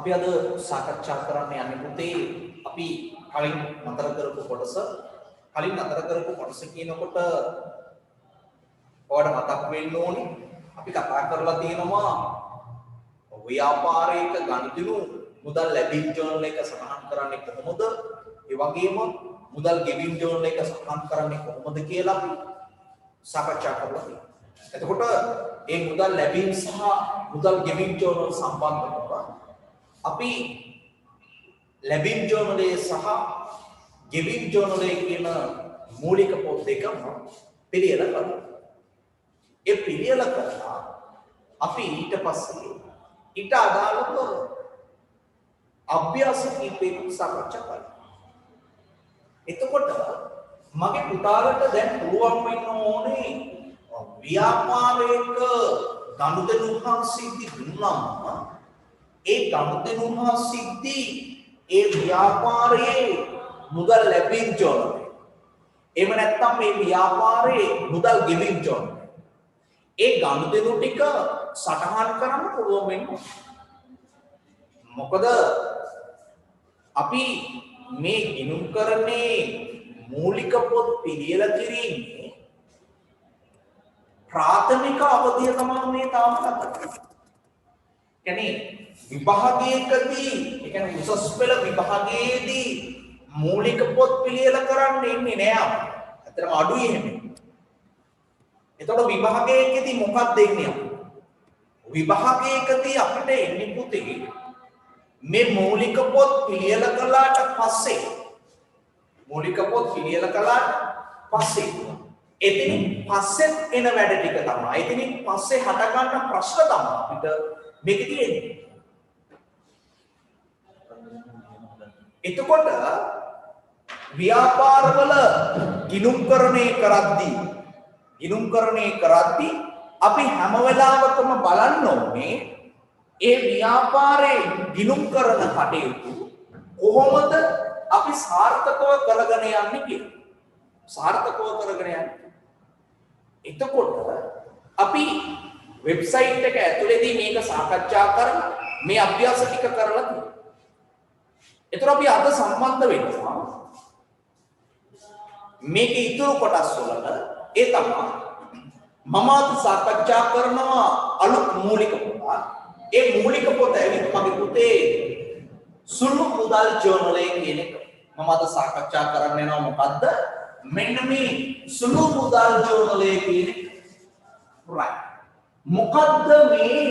අපි අද සාකච්ඡා කරන්න යන්නේ පුතේ අපි කලින් නතර කරපු කොටස කියනකොට ඔයාලට මතක් වෙන්න ඕනේ අපි කතා කරලා තියෙනවා ව්‍යාපාරයක ගනුදෙනු මුදල් ලැබීම් ජර්නල් එක සටහන් කරන්නේ කොහොමද? ඒ වගේම මුදල් ගෙවීම් ජර්නල් එක සටහන් කරන්නේ කොහොමද කියලා අපි සාකච්ඡා කරලා තියෙනවා. එතකොට මේ මුදල් ලැබීම් සහ මුදල් ගෙවීම් ජර්නල් සම්බන්ධව අපි ලැබීම් ජර්නලයේ සහ ගෙවීම් ජර්නලයේ කියන මූලික පොත් දෙකම පිළියෙල කරනවා. ඒ පිළියෙල කරලා අපි ඊට පස්සේ ඊට අදාළව අභ්‍යාස කීපයක් සාකච්ඡා කරනවා. එතකොට මගේ පුතාලට දැන් පුළුවන් වෙන්න ඕනේ ව්‍යාපාරයක ගනුදෙනු හා සිද්ධි දුන්නාම ඒ ගනුදෙනු හා සිද්ධි ඒ ව්‍යාපාරයේ මුදල් ලැබීම් ජර්නල්. එහෙම නැත්නම් මේ ව්‍යාපාරයේ මුදල් ගෙවීම් ජර්නල්. ඒ ගනුදෙනු ටික සටහන් කරන්න පුළුවන් වෙන්නේ. මොකද අපි මේ ගිණුම් කරන්නේ මූලික පොත් පිළියෙල කිරීමේ ප්‍රාථමික අවධිය තමයි මේ තාම කතා කරන්නේ. කියන්නේ විභාගයකදී, ඒ කියන්නේ උසස් පෙළ විභාගයේදී මූලික පොත් පිළියෙල කරන්න ඉන්නේ නෑ අපි. අතරම අඩුයි එහෙම. එතකොට විභාගයකදී මොකක්ද එන්නේ අපි? විභාගයකදී අපිට එන්නේ පුතේ මේ මූලික පොත් පිළියෙල කළාට පස්සේ එතනින් පස්සේ එන වැඩ ටික තමයි. එතනින් පස්සේ හට ගන්න ප්‍රශ්න තමයි අපිට මේකේ තියෙන්නේ. එතකොට ව්‍යාපාරවල ගිණුම්කරණය කරද්දී අපි හැම වෙලාවකම බලන්න ඕනේ ඒ ව්‍යාපාරයේ ගිණුම් කරන කටයුතු කොහොමද අපි සාර්ථකව කරගෙන යන්නේ කියලා. එතකොට අපි වෙබ්සයිට් එක ඇතුලේදී මේක සාකච්ඡා කරලා මේ අභ්‍යාස ටික කරලා තියෙනවා. ඒතර අපි අද සම්බන්ධ වෙනවා මේකේ ඉතුරු කොටස් වලට. ඒ තමයි මම අද සාකච්ඡා කරනවා අලුත් මූලික පොත. ඒ මූලික පොත ඇවිත් මගේ පුතේ සුළු මුදල් ජර්නල් එක කියන එක. මම අද සාකච්ඡා කරන්න යනවා මොකද්ද? මෙන්න මේ සුළු මුදල් ජර්නල් එක කියන එක. right. මොකද්ද මේ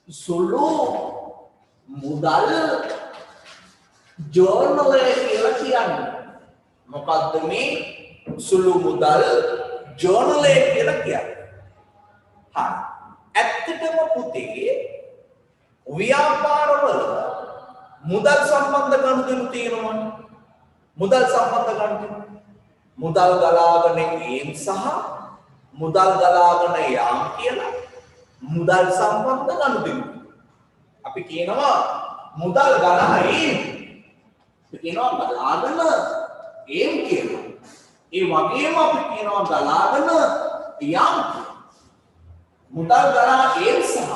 සුළු මුදල් ජර්නල් එක කියලා කියන්නේ? මොකද්ද මේ සුළු මුදල් ජර්නල් එක කියලා කියන්නේ? හරි. ඇත්තටම පුතේ ව්‍යාපාරවල මුදල් සම්බන්ධ ගනුදෙනු තියෙනවනේ. මුදල් ගලාගෙන ඒම් සහ මුදල් ගලාගෙන යාම් කියලා මුදල් සම්බන්ධ ගනුදෙනු. අපි කියනවා මුදල් ගලා ඒම්. අපි කියනවා ගලාගෙන ඒම් කියලා. ඒ වගේම අපි කියනවා ගලාගෙන යාම්. මුදල් ගලා ඒම් සහ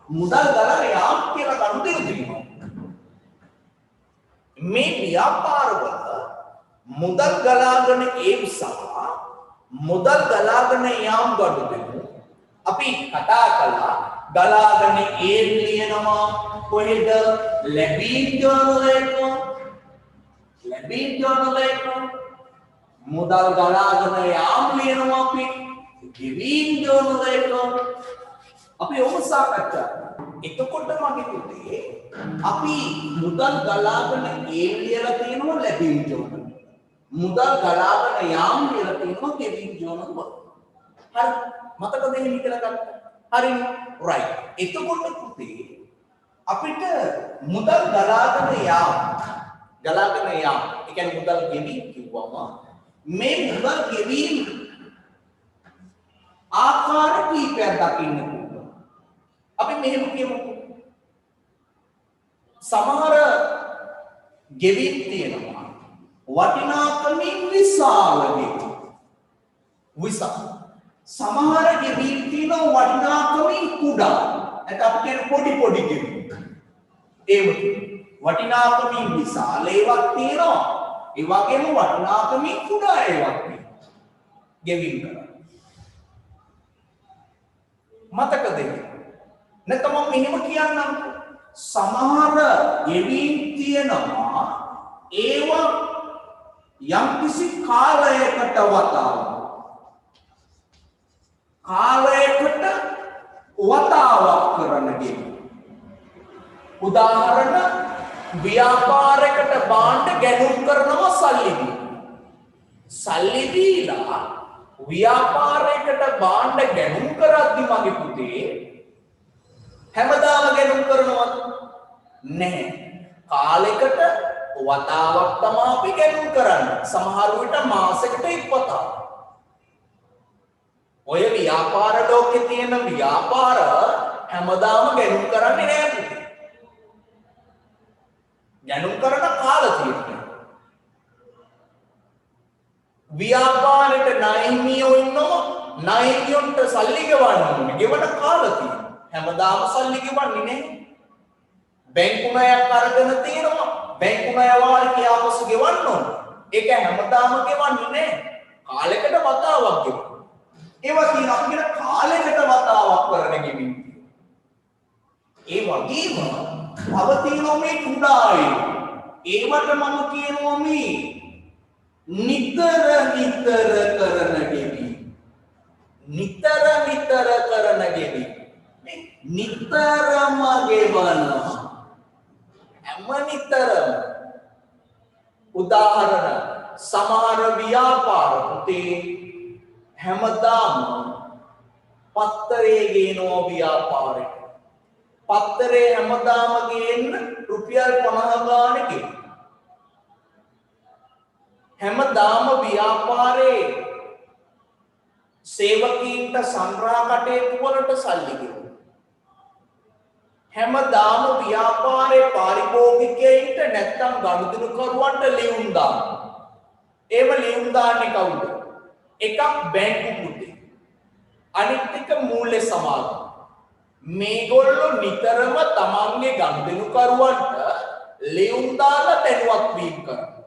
මුදල් ගලා යාම් කියලා ගනුදෙනු තියෙනවා. මේ ව්‍යාපාරවල මුදල් ගලාගෙන ඒම් සහ මුදල් ගලාගෙන යාම් ගනුදෙනු අපි කතා කළා. ගලාගෙන ඒම් ලියනවා කොහෙද? ලැබීම් ජර්නල් එක. මුදල් ගලාගෙන යාම් ලියනවා අපි ගෙවීම් ජර්නල් එක. අපි ඔබ සාකච්ඡා කරා. එතකොට මගේ පුතේ අපි මුදල් ගලාගෙන ඒම් ලියලා තියෙනවා ලැබීම් ජර්නල්. මුදල් ගලාගෙන යාම් ලියලා තියෙනවා ගෙවීම් ජර්නල් වල. හරි. මතකද එහෙම කියලා ගන්න? හරි. right. එතකොට පුතේ අපිට මුදල් ගලාගෙන යාම් ඒ කියන්නේ මුදල් ගෙවීම් කිව්වම මේ මුදල් ගෙවීම් ආකාර කීපයක් දකින්න පුළුවන්. අපි මෙහෙම කියමු. සමහර ගෙවීම් තියෙනවා වටිනාකමින් විශාල ගෙවීම්. සමහර ගෙවීම් තියෙනවා වටිනාකමින් කුඩා. ඒක අපි කියන පොඩි ගෙවීම්. ඒව වටිනාකමින් විශාල ඒවාක් තියෙනවා. ඒ වගේම වටිනාකමින් කුඩා ඒවාක් තියෙනවා. ගෙවීම කරන්න. මතකද? නැත්නම් මම මෙහෙම කියන්නම්. සමහර ගෙවීම් තියෙනවා ඒවා යම්කිසි කාලයකට වතාවක් කරන ගෙවීම්. උදාහරණ ව්‍යාපාරයකට භාණ්ඩ ගැනුම් කරනවා සල්ලි දීලා ව්‍යාපාරයකට භාණ්ඩ ගැනුම් කරද්දි මගේ පුතේ හැමදාම ගැනුම් කරනවද? නැහැ. කාලයකට වතාවක් තමයි අපි ගැනුම් කරන්නේ. සමහර විට මාසෙකට එක් වතාවක්. ඔය ව්‍යාපාර ලෝකේ තියෙන ව්‍යාපාර හැමදාම ගැනුම් කරන්නේ නැහැ පුතේ. ගැනුම් කරන කාල තියෙනවා. ව්‍යාපාරෙට ණයහිමියෝ ඉන්නවා. ණයහිමියොන්ට සල්ලි ගෙවන්න ඕනේ. ගෙවන කාල තියෙනවා. හැමදාම සල්ලි ගෙවන්නේ නැහැ. බැංකු ණයක් අරගෙන තියෙනවා. බැංකු ණය වාරිකය ආපසු ගෙවන්න ඕනේ. ඒක හැමදාම ගෙවන්නේ නැහැ. කාලයකට වතාවක් ගෙවන්න. ඒවා කියන අපි කියන කාලයකට වතාවක් කරන ගෙවීම්. ඒ වගේම තව තියෙනවා මේ කුඩායි. ඒවට මම කියනවා මේ නිතර කරන ගෙවීම්. නිතර කරන ගෙවීම්. නිතරම ගෙවනවා. හැම නිතරම. උදාහරණ සමහර ව්‍යාපාර පුතේ හැමදාම පත්තරේ ගේනවා ව්‍යාපාරෙට. පත්තරේ හැමදාම ගේන්න රුපියල් 50 ගානක. හැමදාම ව්‍යාපාරේ සේවකීන්ට සංග්‍රහ කටයුතු වලට සල්ලි ගෙවනවා. හැමදාම ව්‍යාපාරේ පාරිභෝගිකයින්ට නැත්තම් ගනුදෙනු කරුවන්ට ලියුම් දානවා. ඒව ලියුම් දාන්නේ කවුද? එකක් බැංකු පුතේ. අනිත් එක මූල්‍ය සමාගම. මේගොල්ලෝ නිතරම තමන්ගේ ගනුදෙනුකරුවන්ට ලියුම් දාලා දැනුවත් වීම කරනවා.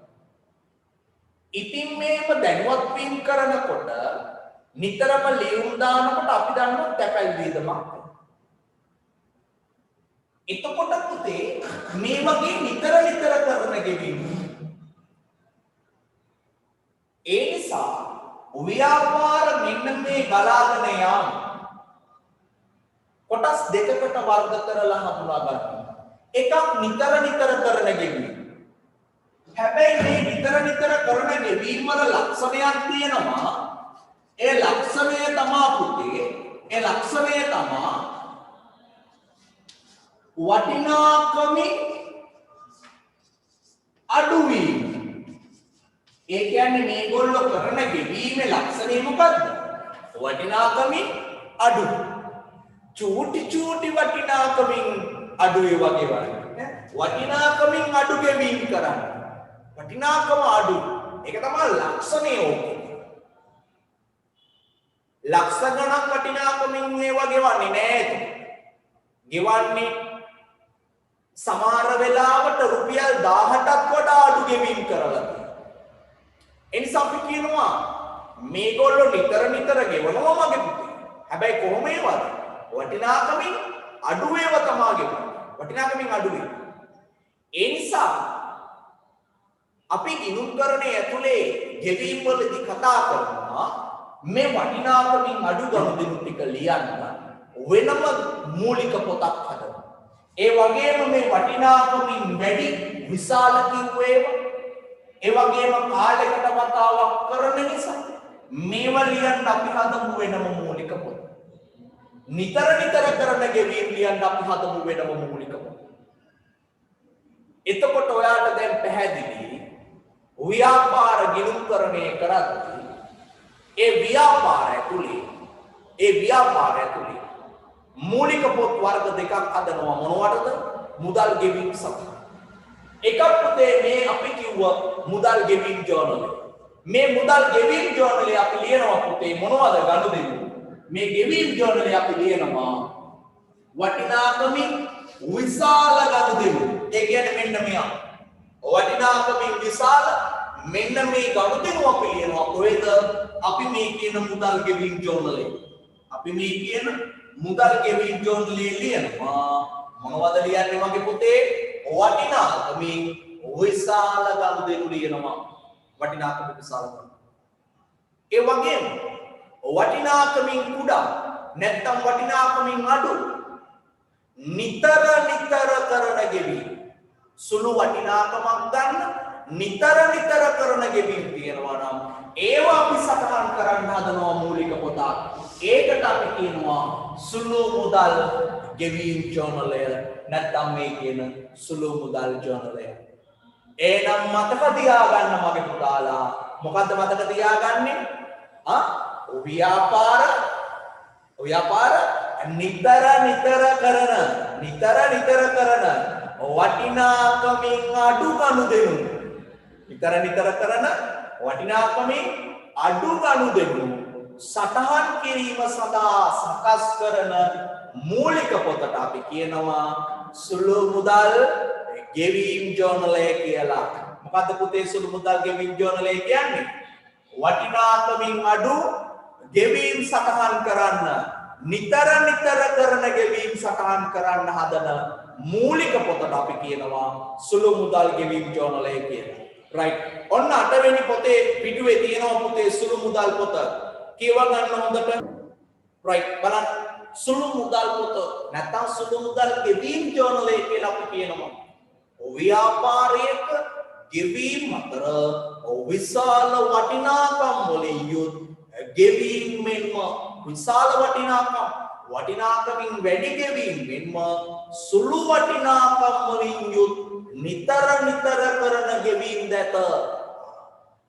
ඉතින් මේව දැනුවත් වීම කරනකොට නිතරම ලියුම් දානකොට අපි දන්නවා තැපැල් වේදමක්. එතකොට පුතේ මේ වගේ නිතර කරන ගෙවීම. ඒ නිසා ව්‍යාපාර මෙන්න මේ ගලාගෙන යාම කොටස් දෙකකට වර්ග කරලා හඳුනා ගන්න. එකක් නිතර කරන ගෙවීම. හැබැයි මේ නිතර කරන ගෙවීම වල ලක්ෂණයක් තියෙනවා. ඒ ලක්ෂණය තමයි පුතේ වටිනාකමින් අඩුවීම. ඒ කියන්නේ මේගොල්ලෝ කරන ගෙවීමේ ලක්ෂණය මොකද්ද? වටිනාකමින් අඩු. චූටි වටිනාකමින් අඩු ඒවා ගෙවන්න. වටිනාකමින් අඩු ගෙවීම කරන්න. වටිනාකම අඩු. ඒක තමයි ලක්ෂණය ඕකේ. ලක්ෂ ගණන් වටිනාකමින් මේවා ගෙවන්නේ නැහැ. ගෙවන්නේ සමහර වෙලාවට රුපියල් 1000ටත් වඩා අඩු ගෙවීම කරලා. එනිසා අපි කියනවා මේගොල්ලෝ නිතර ගෙවනවා මගේ පුතේ. හැබැයි කොහොම ඒවද? වටිනාකමින් අඩු ඒවා තමයි ගෙවන්නේ. වටිනාකමින් අඩු ඒවා. ඒ නිසා අපි ගිණුම්කරණයේ ඇතුලේ ගෙවීම් වලදී කතා කරනවා මේ වටිනාකමින් අඩු ගනුදෙනු ටික ලියන්න වෙනම මූලික පොතක් හදනවා. ඒ වගේම මේ වටිනාකමින් වැඩි විශාල කිව්වේවා ඒ වගේම කාලයකට වතාවක් කරන නිසා මේවා ලියන්න අපි හදමු වෙනම මූලික පොත. නිතර කරන ගෙවීම් ලියන්න අපි හදමු වෙනම මූලික පොත. එතකොට ඔයාට දැන් පැහැදිලි ව්‍යාපාර ගිණුම්කරණය කරද්දී ඒ ව්‍යාපාරය තුලේ මූලික පොත් වර්ග දෙකක් හදනවා. මොනවටද? මුදල් ගෙවීම් සඳහා. එකක් පුතේ මේ අපි කිව්ව මුදල් ගෙවීම් ජර්නල්. මේ මුදල් ගෙවීම් ජර්නලේ අපි ලියනවා පුතේ මොනවද ගනුදෙනු? මේ ගෙවීම් ජර්නලේ අපි ලියනවා වටිනාකමින් විශාල ගනුදෙනු. ඒ කියන්නේ මෙන්න මෙයා. වටිනාකමින් විශාල මෙන්න මේ ගනුදෙනු අපි ලියනවා කොහෙද? අපි මේ කියන මුදල් ගෙවීම් ජෝර්නලේ. අපි මේ කියන මුදල් ගෙවීම් ජෝර්නලේ ලියනවා. මොනවද ලියන්නේ මගේ පුතේ? වටිනාකමින් විශාල ගනුදෙනු ලියනවා. වටිනාකමින් විශාල ගනුදෙනු. ඒ වගේම වටිනාකමින් කුඩා නැත්නම් වටිනාකමින් අඩු නිතර කරන ගෙවීම. සුළු වටිනාකමක් ගන්න නිතර කරන ගෙවීම තියෙනවා නම් ඒවා අපි සටහන් කරන්න හදනවා මූලික පොතක්. ඒකට අපි කියනවා සුළු මුදල් ගෙවීම් ජර්නලය නැත්නම් මේ කියන සුළු මුදල් ජර්නලය. එහෙනම් මතක තියාගන්න මගේ පුතාලා. මොකද්ද මතක තියාගන්නේ? ව්‍යාපාර නිතර කරන වටිනාකමින් අඩු ගනුදෙනු. නිතර කරන වටිනාකමින් අඩු ගනුදෙනු සටහන් කිරීම සඳහා සකස් කරන මූලික පොතට අපි කියනවා සුළු මුදල් ගෙවීම් ජර්නලය කියලා. මොකද්ද පුතේ සුළු මුදල් ගෙවීම් ජර්නලය කියන්නේ? වටිනාකමින් අඩු ගෙවීම් සටහන් කරන්න නිතර කරන ගෙවීම් සටහන් කරන්න හදන මූලික පොතට අපි කියනවා සුළු මුදල් ගෙවීම් ජර්නලය කියලා. රයිට්. ඔන්න 8 වෙනි පොතේ පිටුවේ තියෙනවා පුතේ සුළු මුදල් පොත. කියව ගන්න හොඳට. රයිට්. බලන්න. සුළු මුදල් පොත නැත්නම් සුළු මුදල් ගෙවීම් ජර්නලය කියලා අපි කියනවා. ව්‍යාපාරයක ගෙවීම් අතර විශාල වටිනාකම් වලින් යුත් ගෙවීම් මෙන්ම විශාල වටිනාකමින් වැඩි ගෙවීම් මෙන්ම සුළු වටිනාකම් වලින් යුත් නිතර කරන ගෙවීම් දැත.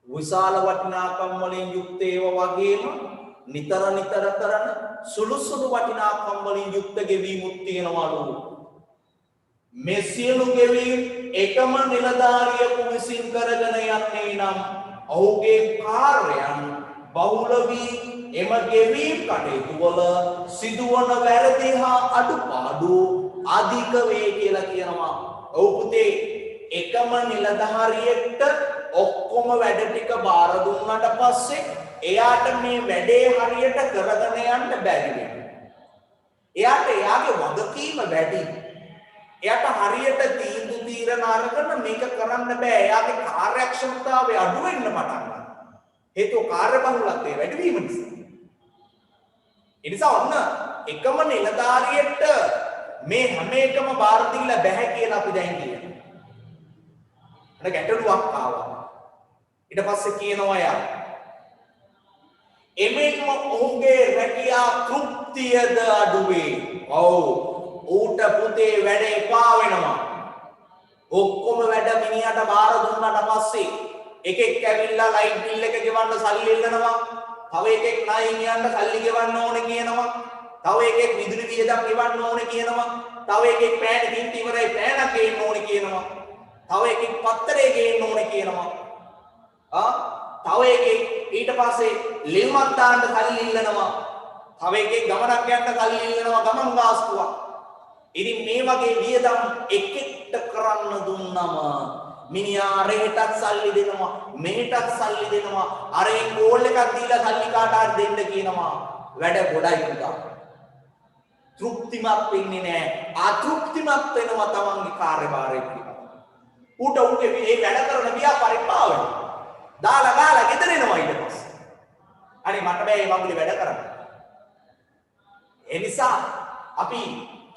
විශාල වටිනාකම් වලින් යුක්ත ඒවා වගේම නිතර කරන සුළු වටිනාකම් වලින් යුක්ත ගෙවීමුත් තියෙනවලු. මේ සියලු ගෙවීම් එකම නිලධාරියෙකු විසින් කරගෙන යන්නේ නම් ඔහුගේ කාර්යයන් බහුල වී එම ගෙවීම් කටයුතු වල සිදුවන වැරදි හා අඩුපාඩු අධික වේ කියලා කියනවා. ඔව් පුතේ එකම නිලධාරියෙක්ට ඔක්කොම වැඩ ටික බාර දුන්නාට පස්සේ එයාට මේ වැඩේ හරියට කරගෙන යන්න බැරි වෙනවා. එයාට එයාගේ වගකීම වැඩි. එයාට හරියට තීරණ අරගෙන මේක කරන්න බෑ. එයාගේ කාර්යක්ෂමතාවය අඩු වෙන්න පටන් ගන්නවා. හේතුව කාර්යබහුලත්වය වැඩි වීම නිසා. ඒ නිසා ඔන්න එකම නිලධාරියෙක්ට මේ හැම එකම බාර දීලා බෑ කියලා අපි දැන් කියනවා. අර ගැටලුවක් ආවා. ඊට පස්සේ කියනවා යා එමෙන්ම ඔහුගේ රැකියා තෘප්තියද අඩු වේ. ඔව් ඌට පුතේ වැඩ එපා වෙනවා. ඔක්කොම වැඩ මිනිහට බාර දුන්නාට පස්සේ එකෙක් ඇවිල්ලා ලයිට් බිල් එක ගෙවන්න සල්ලි ඉල්ලනවා. තව එකෙක් ණයින් යන්න සල්ලි ගෙවන්න ඕනේ කියනවා. තව එකෙක් විදුලි වියදම් ගෙවන්න ඕනේ කියනවා. තව එකෙක් පෑන් කින්ති ඉවරයි පෑනක් ගේන්න ඕනේ කියනවා. තව එකෙක් පත්තරේ ගේන්න ඕනේ කියනවා. තව එකෙක් ඊට පස්සේ ලියුමක් දාන්න සල්ලි ඉල්ලනවා. තව එකෙක් ගමනක් යන්න සල්ලි ඉල්ලනවා ගමන් ගාස්තුවක්. ඉතින් මේ වගේ වියදම් එක්ෙක්ට කරන්න දුන්නම මිනිහා රේටක් සල්ලි දෙනවා මෙහෙටක් සල්ලි දෙනවා අරේ කෝල් එකක් දීලා සල්ලි කාට හරි දෙන්න කියනවා. වැඩ ගොඩයි පුතා. තෘප්තිමත් වෙන්නේ නැහැ. අතෘප්තිමත් වෙනවා තමන්ගේ කාර්යභාරය පිළිබඳව. උන්ගේ මේ වැඩ කරන ව්‍යාපාරේ පාවෙනවා. දාලා ගෙදර එනවා ඊට පස්සේ. අනේ මට බෑ මේ වගේ වැඩ කරන්න. ඒ නිසා අපි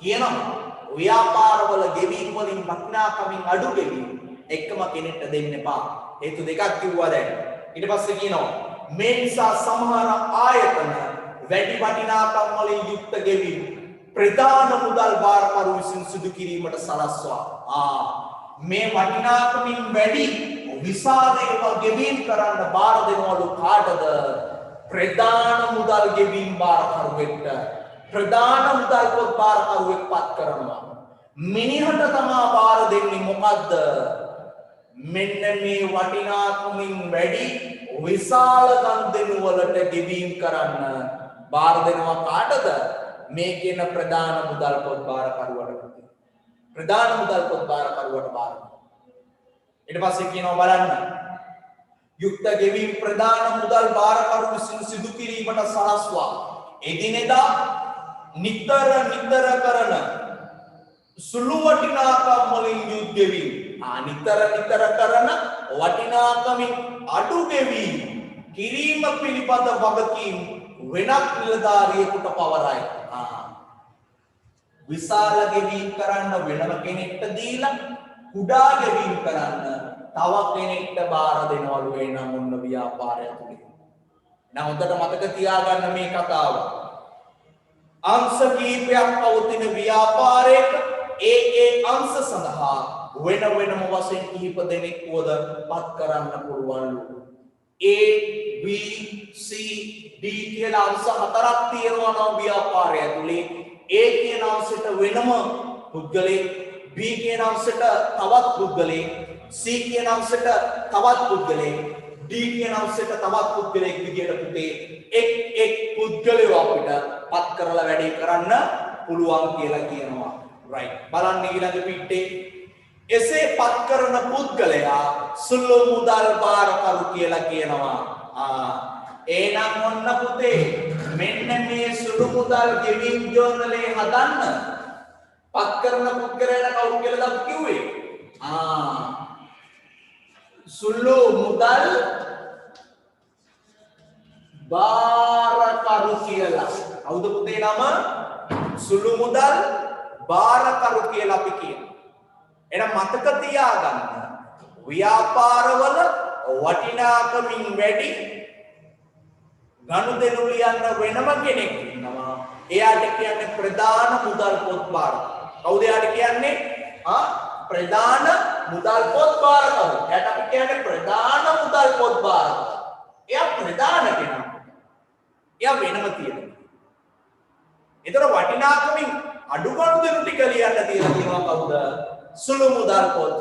කියනවා ව්‍යාපාරවල ගෙවීම් වලින් වටිනාකමින් අඩු ගෙවීම් එකම කෙනෙක්ට දෙන්න එපා. හේතු දෙකක් කිව්වා දැන්. ඊට පස්සේ කියනවා මේ නිසා සමහර ආයතන වැඩි වටිනාකම් වලින් යුක්ත ගෙවීම් ප්‍රධාන මුදල් බාරකරු විසින් සිදු කිරීමට සලස්වා. මේ වටිනාකමින් වැඩි විශාල ඒවා ගෙවීම් කරන්න බාර දෙනවලු කාටද? ප්‍රධාන මුදල් ගෙවීම් බාරකරුවෙක්ට. ප්‍රධාන මුදල් පොත් බාරකරුවෙක් පත් කරනවා. මිනිහට තමා බාර දෙන්නේ මොකද්ද? මෙන්න මේ වටිනාකමින් වැඩි විශාල ගනුදෙනු වලට ගෙවීම් කරන්න බාර දෙනවා කාටද? මේ කියන ප්‍රධාන මුදල් පොත් බාරකරුවට. ප්‍රධාන මුදල් පොත් බාරකරුවට බාර දෙනවා. ඊට පස්සේ කියනවා බලන්න. යුක්ත ගෙවීම් ප්‍රධාන මුදල් බාරකරු විසින් සිදු කිරීමට සලස්වා එදිනෙදා නිතර කරන සුළු වටිනාකම් වලින් යුත් ගෙවීම් නිතර කරන වටිනාකමින් අඩු ගෙවීම් කිරීම පිළිබඳ වගකීම් වෙනත් නිලධාරියෙකුට පවරයි. විශාල ගෙවීම් කරන්න වෙනම කෙනෙක්ට දීලා කුඩා ගෙවීම් කරන්න තව කෙනෙක්ට බාර දෙනවලු වෙනම ඔන්න ව්‍යාපාරය තුලින්. එහෙනම් හොඳට මතක තියාගන්න මේ කතාව. අංශ කීපයක් පවතින ව්‍යාපාරයක ඒ අංශ සඳහා වෙනම වශයෙන් කිහිප දෙනෙක් වද පත් කරන්න පුළුවන්ලු. A B C D කියලා අංශ හතරක් තියෙනවා නම් ව්‍යාපාරය ඇතුලේ A කියන අංශයට වෙනම පුද්ගලෙක්, B කියන අංශයට තවත් පුද්ගලෙක්, C කියන අංශයට තවත් පුද්ගලෙක්, D කියන අංශයට තවත් පුද්ගලෙක් විදියට පුතේ එක් පුද්ගලයෝ අපිට පත් කරලා වැඩේ කරන්න පුළුවන් කියලා කියනවා. right බලන්න ඊළඟ පිටේ එසේ පත් කරන පුද්ගලයා සුළු මුදල් බාරකරු කියලා කියනවා. එහෙනම් ඔන්න පුතේ මෙන්න මේ සුළු මුදල් ගෙවීම් ජර්නලේ හදන්න පත් කරන පුද්ගලයාට කවුරු කියලාද කිව්වේ? සුළු මුදල් බාරකරු කියලා. කවුද පුතේ නම? සුළු මුදල් බාරකරු කියලා අපි කියනවා. එහෙනම් මතක තියාගන්න ව්‍යාපාරවල වටිනාකමින් වැඩි ගනුදෙනු ලියන්න වෙනම කෙනෙක් ඉන්නවා. එයාට කියන්නේ ප්‍රධාන මුදල් පොත් බාරකරු. කවුද එයාට කියන්නේ? ප්‍රධාන මුදල් පොත් බාරකරු. එයාට අපි කියන්නේ ප්‍රධාන මුදල් පොත් බාරකරු. එයා ප්‍රධාන කෙනා. එයා වෙනම තියෙනවා. ඒතර වටිනාකමින් අඩු ගනුදෙනු ටික ලියන්න තියලා තියෙනවා කවුද? සුළු මුදල් පොත්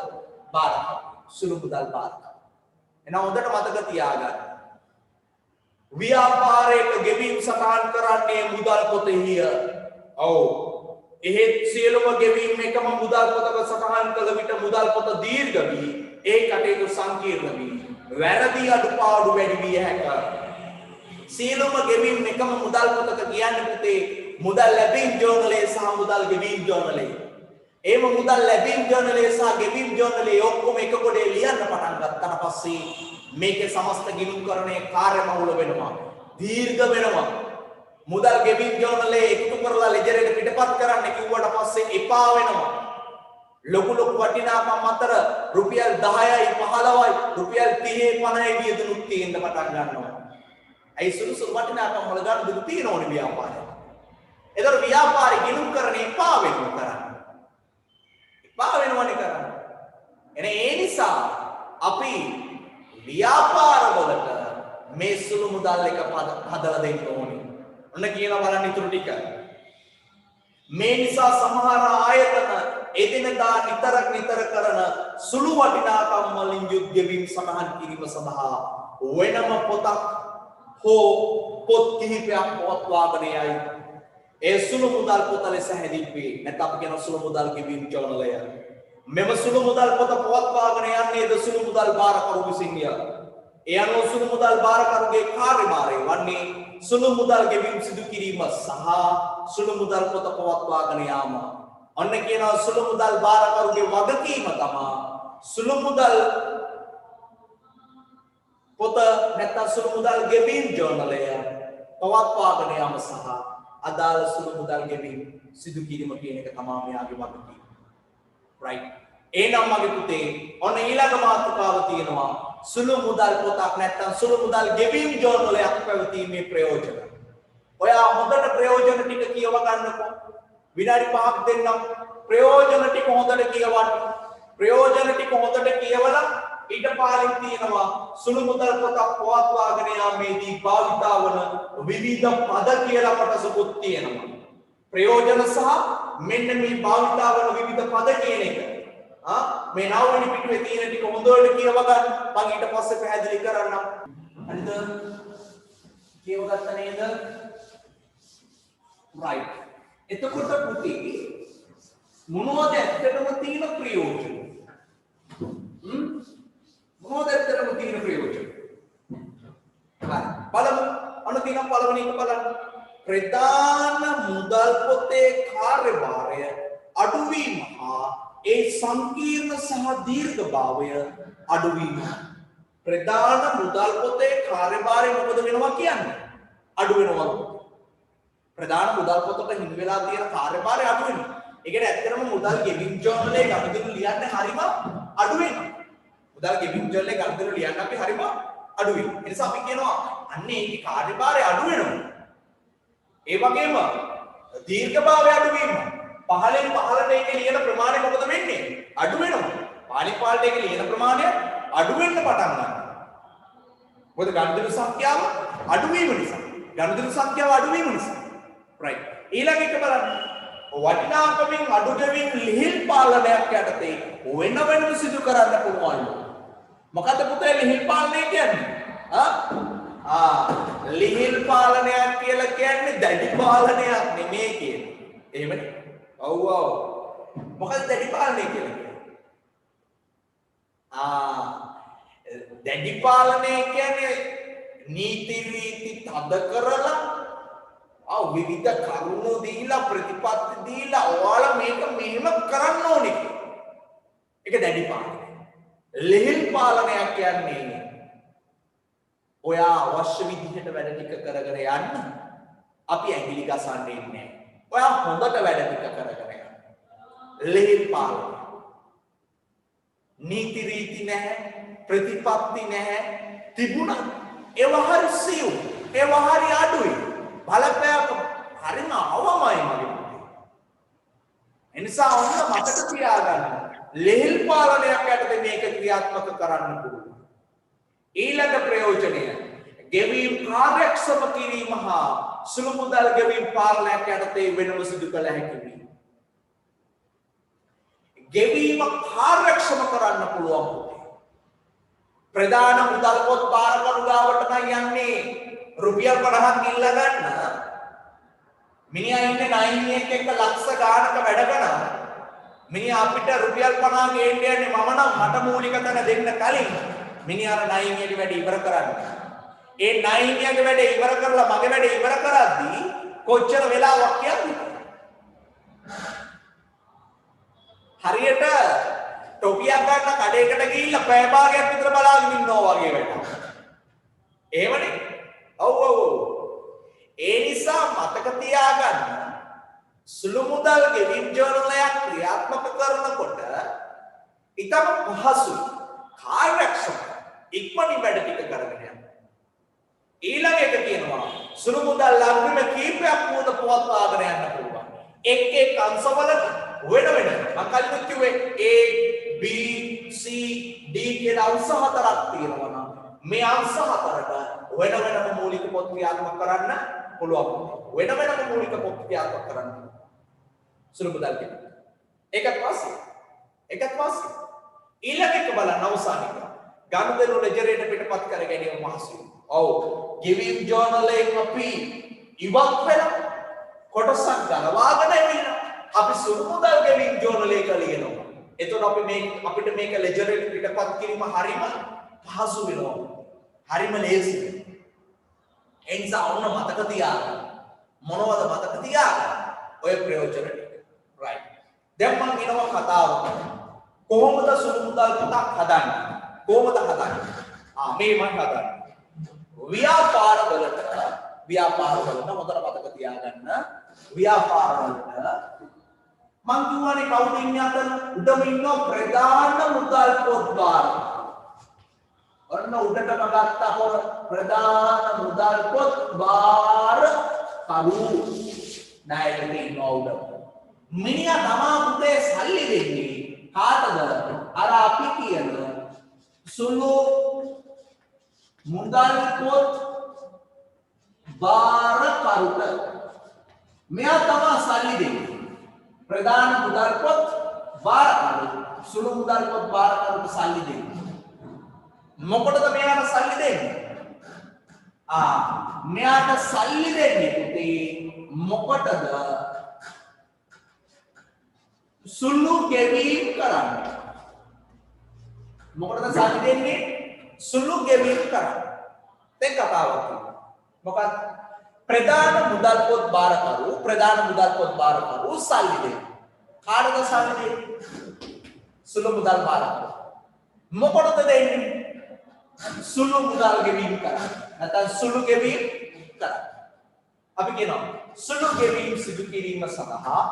බාරකරු. සුළු මුදල් බාරකරු. එහෙනම් හොඳට මතක තියාගන්න. ව්‍යාපාරයක ගෙවීම් සටහන් කරන්නේ මුදල් පොතෙහිය. ඔව්. එහෙත් සියලුම ගෙවීම් එකම මුදල් පොතක සටහන් කළ විට මුදල් පොත දීර්ඝ වී ඒ කටයුතු සංකීර්ණ වී වැරදි අඩුපාඩු වැඩි විය හැකිය. සියලුම ගෙවීම් එකම මුදල් පොතක කියන්නේ පුතේ මුදල් ලැබීම් ජර්නලයේ සහ මුදල් ගෙවීම් ජර්නලයේ. එහෙම මුදල් ලැබීම් ජර්නලයේ සහ ගෙවීම් ජර්නලයේ ඔක්කොම එක කොටේ ලියන්න පටන් ගත්තාට පස්සේ මේකේ සමස්ත ගිණුම්කරණයේ කාර්යබහුල වෙනවා. දීර්ඝ වෙනවා. මුදල් ගෙවීම් ජර්නලයේ එකතු කරලා ලෙජර් එක පිටපත් කරන්න කිව්වට පස්සේ එපා වෙනවා. ලොකු වටිනාකම් අතර රුපියල් 10යි 15යි රුපියල් 30යි 50යි වියදමුත් තියෙන්න පටන් ගන්නවා. ඒ සුළු වටිනාකම් වල ගන්න තියෙනවනේ ව්‍යාපාරය. ඒතර ව්‍යාපාරي ගිණුම්කරණය එපා වෙනවා කරන්නේ. එපා වෙනවනේ කරන්නේ. ඒ නිසා අපි ව්‍යාපාරවලට මේ සුළු මුදල් එක හදලා දෙන්න ඕනේ. ඔන්න කියලා බලන්න ඊටු ටික. මේ නිසා සමහර ආයතන එදිනදා නිතර කරන සුළු වටිනාකම් වලින් යුත් ගෙවීම් සටහන් කිරීම සඳහා වෙනම පොතක් හෝ පොත් කිහිපයක් පවත්වාගෙන යයි. ඒ සුළු මුදල් පොත ලෙස හැදින්වේ. නැත්නම් අපි කියන සුළු මුදල් ගෙවීම් ජර්නලය. මෙම සුළු මුදල් පොත පවත්වාගෙන යන්නේ සුළු මුදල් බාරකරු විසින්ය. ඒ අනුව සුළු මුදල් බාරකරුගේ කාර්යභාරය වන්නේ සුළු මුදල් ගෙවීම් සිදු කිරීම සහ සුළු මුදල් පොත පවත්වාගෙන යාම. ඔන්න කියනවා සුළු මුදල් බාරකරුගේ වගකීම තමයි සුළු මුදල් පොත නැත්නම් සුළු මුදල් ගෙවීම් ජර්නලය පවත්වාගෙන යාම සහ අදාළ සුළු මුදල් ගෙවීම් සිදු කිරීම කියන එක තමයි මෙයාගේ වගකීම. right එහෙනම් මගේ පුතේ ඔන්න ඊළඟ මාතෘකාව තියෙනවා සුළු මුදල් පොතක් නැත්නම් සුළු මුදල් ගෙවීම් ජර්නලයක් පැවතීමේ ප්‍රයෝජන. ඔයා හොඳට ප්‍රයෝජන ටික කියව ගන්නකො. විනාඩි 5ක් දෙන්නම් ප්‍රයෝජන ටික හොඳට කියවන්න. ප්‍රයෝජන ටික හොඳට කියවලා ඊට පාලින් තියෙනවා සුළු මුදල් පොතක් පවත්වාගෙන යාමේදී භාවිතා වන විවිධ පද කියලා කොටසකුත් තියෙනවා. ප්‍රයෝජන සහ මෙන්න මේ භාවිතා වන විවිධ පද කියන එක. මේ 9 වෙනි පිටුවේ තියෙන ටික හොඳට කියව ගන්න. මම ඊට පස්සේ පැහැදිලි කරන්නම්. හරිද? කියව ගත්ත නේද? right. එතකොට පුතේ මොනවද ඇත්තටම තියෙන ප්‍රයෝජන? මොනවද ඇත්තටම තියෙන ප්‍රයෝජන? හරි. බලමු. අන්න තියෙන පළවෙනි එක බලන්න. ප්‍රධාන මුදල් පොතේ කාර්යභාරය අඩුවීම හා ඒ සංකීර්ණ සහ දීර්ඝභාවය අඩුවීම. ප්‍රධාන මුදල් පොතේ කාර්යභාරය මොකද වෙනවා කියන්නේ? අඩු වෙනවා. ප්‍රධාන මුදල් පොතට හිමි වෙලා තියෙන කාර්යභාරය අඩු වෙනවා. ඒ කියන්නේ ඇත්තටම මුදල් ගෙවින් ජර්නලේ ගනුදෙනු ලියන්න හරිම අඩු වෙනවා. මුදල් ගෙවින් ජර්නලේ ගනුදෙනු ලියන්න අපි හරිම අඩු වෙනවා. ඒ නිසා අපි කියනවා අන්න ඒකේ කාර්යභාරය අඩු වෙනවා. ඒ වගේම දීර්ඝභාවය අඩු වීම. පහලෙන් පහලට ඒකේ ලියන ප්‍රමාණය මොකද වෙන්නේ? අඩු වෙනවා. පහලින් පහලට ඒකේ ලියන ප්‍රමාණය අඩු වෙන්න පටන් ගන්නවා. මොකද ගනුදෙනු සංඛ්‍යාව අඩු වීම නිසා. ගනුදෙනු සංඛ්‍යාව අඩු වීම නිසා. right. ඊළඟ එක බලන්න. වටිනාකමින් අඩු ගෙවින් ලිහිල් පාලනයක් යටතේ වෙන වෙනම සිදු කරන්න පුළුවන්. මොකද පුතේ ලිහිල් පාලනය කියන්නේ? ලිහිල් පාලනයක් කියලා කියන්නේ දැඩි පාලනයක් නෙමෙයි කියන්නේ. එහෙමනේ. ඔව් ඔව්. මොකද දැඩි පාලනය කියලා කියන්නේ? දැඩි පාලනය කියන්නේ නීති රීති තද කරලා විවිධ කරුණු දීලා ප්‍රතිපත්ති දීලා ඔයාලා මේක මෙහෙම කරන්න ඕනේ. ඒක දැඩි පාලනය. ලිහිල් පාලනයක් කියන්නේ ඔයා අවශ්‍ය විදිහට වැඩ ටික කරගෙන යන්න අපි ඇඟිලි ගසන්නේ නැහැ. ඔයා හොඳට වැඩ ටික කරගෙන යන්න. ලිහිල් පාලනය. නීති රීති නැහැ, ප්‍රතිපත්ති නැහැ. තිබුණා ඒවා හරි සියුම්, ඒවා හරි අඩුයි. බලපෑම හරිම අවමයි මගේ පුතේ. එනිසා ඔන්න මතක තියාගන්න. ලිහිල් පාලනයක් යටතේ මේක ක්‍රියාත්මක කරන්න පුළුවන්. ඊළඟ ප්‍රයෝජනය ගෙවීම් කාර්යක්ෂම කිරීම හා සුළු මුදල් ගෙවීම් පාලනයක් යටතේ වෙනම සිදු කළ හැකි වීම. ගෙවීම කාර්යක්ෂම කරන්න පුළුවන් පුතේ. ප්‍රධාන මුදල් පොත් බාරකරු ගාවට නම් යන්නේ රුපියල් 50ක් ඉල්ල ගන්න. මිනිහා ඉන්නේ නයිනියෙක් එක්ක ලක්ෂ ගානක වැඩ කරනවා. මිනිහා අපිට රුපියල් 50 ගේන්න යන්නේ මම නම් මට මූලික තැන දෙන්න කලින් මිනිහාර නයිනියගේ වැඩ ඉවර කරන්න. ඒ නයිනියගේ වැඩ ඉවර කරලා මගේ වැඩ ඉවර කරද්දී කොච්චර වෙලාවක් යන්නේ? හරියට ටොපියක් ගන්න කඩේකට ගිහිල්ලා පැය භාගයක් විතර බලාගෙන ඉන්නවා වගේ වැඩ. එහෙමනේ? ඔව් ඔව්. ඒ නිසා මතක තියාගන්න සුළු මුදල් ගෙවීම් ජර්නලයක් ක්‍රියාත්මක කරනකොට ඊටම පහසුයි. කාර්යක්ෂම ඉක්මනින් වැඩ ටික කරගෙන යන්න. ඊළඟ එක කියනවා සුළු මුදල් අග්‍රිම කීපයක් මුද පවත්වාගෙන යන්න පුළුවන්. එක් එක් අංශවලට වෙන වෙන මම කලින් කිව්වේ A B C D කියලා අංශ හතරක් තියෙනවා නම් මේ අංශ හතරට වෙන වෙනම මූලික පොත් ක්‍රියාත්මක කරන්න පුළුවන්. වෙන වෙනම මූලික පොත් ක්‍රියාත්මක කරන්න. සුළු මුදල් කියන්නේ. ඒකත් වාසිය. ඊළඟ එක බලන්න අවසානික. ගනුදෙනු ලෙජරේට පිටපත් කර ගැනීම මහසුයි. ඔව්. ගෙවීම් ජර්නලයෙන් අපි ඉවත් වෙලා කොටසක් ගලවාගෙන එනවා. අපි සුළු මුදල් ගෙවීම් ජර්නලයක ලියනවා. එතකොට අපිට මේක ලෙජරේට පිටපත් කිරීම හරිම පහසු වෙනවා. හරිම ලේසි. ඒ නිසා ඔන්න මතක තියාගන්න. මොනවද මතක තියාගන්න? ඔය ප්‍රයෝජන ටික. right. දැන් මම එනවා කතාවට. කොහොමද සුළු මුදල් පොතක් හදන්නේ? කොහොමද හදන්නේ? මේ මම හදන්නේ. ව්‍යාපාරවලට හොඳට මතක තියාගන්න. ව්‍යාපාරවලට මං කියවනේ කවුද ඉන්නේ අතන? උඩම ඉන්න ප්‍රධාන මුදල් පොත් බාර. ඔන්න උඩටම ගත්තම ප්‍රධාන මුදල් පොත් බාර කරු ණයට ඉන්නවා උඩ. මිනිහා තමා පුතේ සල්ලි දෙන්නේ කාටද? අර අපි කියන සුළු මුදල් පොත් බාර කරුට. මෙයා තමා සල්ලි දෙන්නේ. ප්‍රධාන මුදල් පොත් බාර කරු සුළු මුදල් පොත් බාර කරුට සල්ලි දෙන්නේ. මොකටද මෙයාට සල්ලි දෙන්නේ? මෙයාට සල්ලි දෙන්නේ පුතේ මොකටද? සුළු ගෙවීම් කරන්න. මොකටද සල්ලි දෙන්නේ? සුළු ගෙවීම් කරන්න. දැන් කතාවක් තියෙනවා. මොකක්ද? ප්‍රධාන මුදල් පොත් බාරකරු සල්ලි දෙනවා. කාටද සල්ලි දෙන්නේ? සුළු මුදල් බාරකරු. මොකටද දෙන්නේ? සුළු මුදල් ගෙවීම කරන්න. නැත්නම් සුළු ගෙවීම කරන්න. අපි කියනවා සුළු ගෙවීම් සිදු කිරීම සඳහා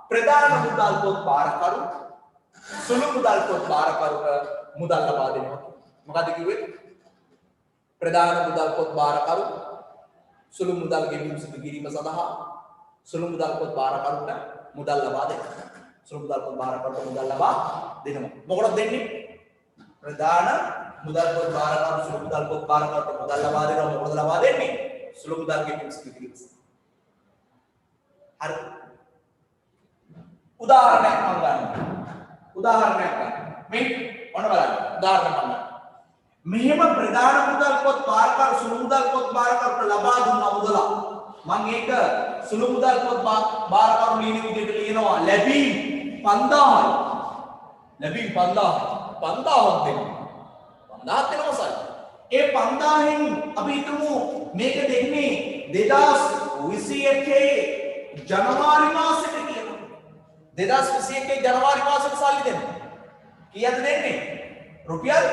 ප්‍රධාන මුදල් පොත් බාරකරු සුළු මුදල් පොත් බාරකරුට මුදල් ලබා දෙනවා. මොකද කිව්වේ? ප්‍රධාන මුදල් පොත් බාරකරු සුළු මුදල් ගෙවීම් සිදු කිරීම සඳහා සුළු මුදල් පොත් බාරකරුට මුදල් ලබා දෙනවා. සුළු මුදල් පොත් බාරකරුට මුදල් ලබා දෙනවා. මොකටද දෙන්නේ? ප්‍රධාන මුදල් පොත් බාරකරු සුළු මුදල් පොත් බාරකරුට මුදල් ලබා දෙනවා. මොකටද ලබා දෙන්නේ? සුළු මුදල් ගෙවීම් සිදු කිරීම. හරි. උදාහරණයක් මම ගන්නවා. මේ ඔන්න බලන්න. උදාහරණයක් මම ගන්නවා. මෙහෙම ප්‍රධාන මුදල් පොත් බාරකරු සුළු මුදල් පොත් බාරකරුට ලබා දුන්න මුදල මම ඒක සුළු මුදල් පොත් බාරකරු ලියන විදිහට ලියනවා ලැබීම් 5000යි. ලැබීම් 5000ක් දෙනවා. 5000ක් දෙනවා සල්ලි. ඒ 5000න් අපි හිතමු මේක දෙන්නේ 2021 ජනවාරි මාසෙට කියලා. 2021 ජනවාරි මාසෙට සල්ලි දෙනවා. කීයද දෙන්නේ? රුපියල්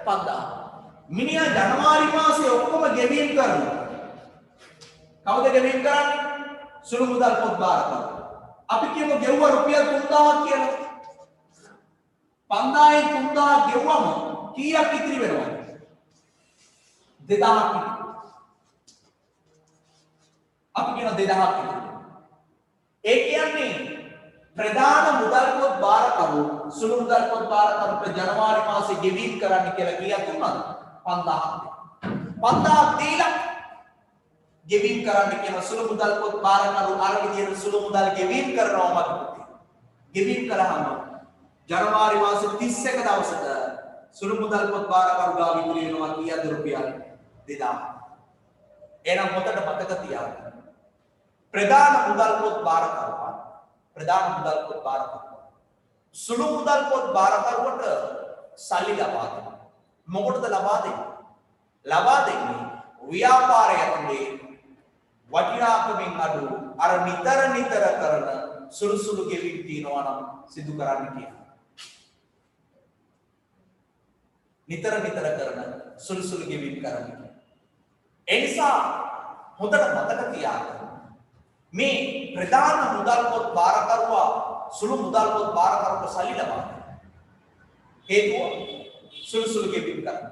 5000. මිනිහා ජනවාරි මාසේ ඔක්කොම ගෙවීම් කරනවා. කවුද ගෙවීම් කරන්නේ? සුළු මුදල් පොත් බාරකරු. අපි කියමු ගෙවුවා රුපියල් 3000ක් කියලා. 5000න් 3000 ගෙවුවම කීයක් ඉතිරි වෙනවද? 2000ක් ඉතිරි. අපි කියන 2000ක් ඉතිරි. ඒ කියන්නේ ප්‍රධාන මුදල් පොත් බාරකරු සුළු මුදල් පොත් බාරකරුට ජනවාරි මාසේ ගෙවීම් කරන්න කියලා කීයක් දුන්නාද? 5000ක්. 5000ක් දීලා ගෙවීම් කරන්න කියන සුළු මුදල් පොත් බාරකරු අර විදියට සුළු මුදල් ගෙවීම් කරනවා මත පුතේ. ගෙවීම් කරාම ජනවාරි මාසේ 31 දවසට සුළු මුදල් පොත් බාරකරු ගාව ඉතිරි වෙනවා කීයද? රුපියල් 2000. එහෙනම් පොතට මතක තියාගන්න. ප්‍රධාන මුදල් පොත් බාරකරු සුළු මුදල් පොත් බාරකරුවට සල්ලි ලබා දෙනවා. මොකටද ලබා දෙන්නේ? ලබා දෙන්නේ ව්‍යාපාරය ඇතුලේ වටිනාකමින් අඩු අර නිතර කරන සුළු ගෙවීම් තියනවා නම් සිදු කරන්න කියනවා. නිතර කරන සුළු ගෙවීම් කරන්න කියනවා. ඒ නිසා හොඳට මතක තියාගන්න. මේ ප්‍රධාන මුදල් පොත් බාරකරුවා සුළු මුදල් පොත් බාරකරුවට සල්ලි ලබා දෙනවා. හේතුව සුළු ගෙවීම් කරනවා.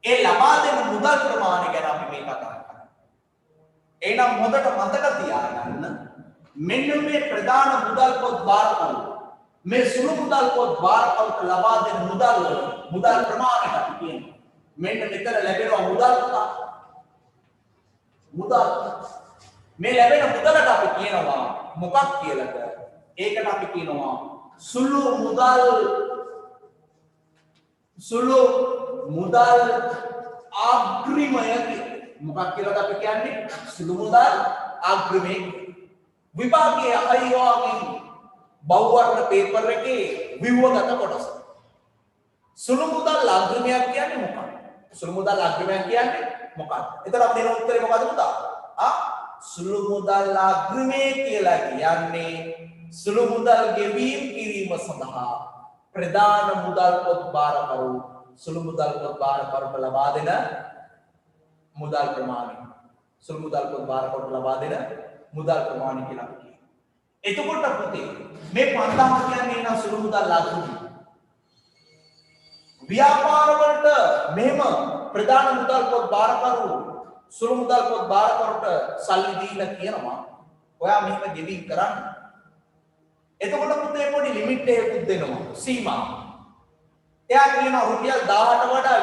ඒ ලබා දෙන මුදල් ප්‍රමාණය ගැන අපි මේ කතා කරන්නේ. එහෙනම් හොඳට මතක තියාගන්න මෙන්න මේ ප්‍රධාන මුදල් පොත් බාරකරු මේ සුළු මුදල් පොත් බාරකරුට ලබා දෙන මුදල් ප්‍රමාණයට අපි කියනවා. මෙන්න මෙතන ලැබෙනවා මුදල් මේ ලැබෙන මුදලට අපි කියනවා මොකක් කියලාද? ඒකට අපි කියනවා සුළු මුදල් අග්‍රිමය කියලා. මොකක් කියලාද අපි කියන්නේ? සුළු මුදල් අග්‍රිමය. විභාගයේ අයිවාගෙන් බහුවර්ණ පේපර් එකේ විවගත කොටස. සුළු මුදල් අග්‍රිමයක් කියන්නේ මොකක්ද? සුළු මුදල් අග්‍රිමයක් කියන්නේ මොකක්ද? එතන අපි දෙන උත්තරේ මොකද්ද පුතා? සුළු මුදල් අග්‍රිමය කියලා කියන්නේ සුළු මුදල් ගෙවීම් කිරීම සඳහා ප්‍රධාන මුදල් පොත් බාරකරු සුළු මුදල් පොත් බාරකරුට ලබා දෙන මුදල් ප්‍රමාණය. සුළු මුදල් පොත් බාරකරුට ලබා දෙන මුදල් ප්‍රමාණය කියලා අපි කියනවා. එතකොට පුතේ මේ 5000 කියන්නේ නා සුළු මුදල් අග්‍රිමය. ව්‍යාපාර වලට මෙහෙම ප්‍රධාන මුදල් පොත් බාරකරු සුළු මුදල් පොත් බාරකරුට සල්ලි දීලා කියනවා ඔයා මෙහෙම ගෙවීම් කරන්න. එතකොට පුතේ පොඩි ලිමිට් එකකුත් දෙනවා සීමා. එයා කියනවා රුපියල් 18 වඩා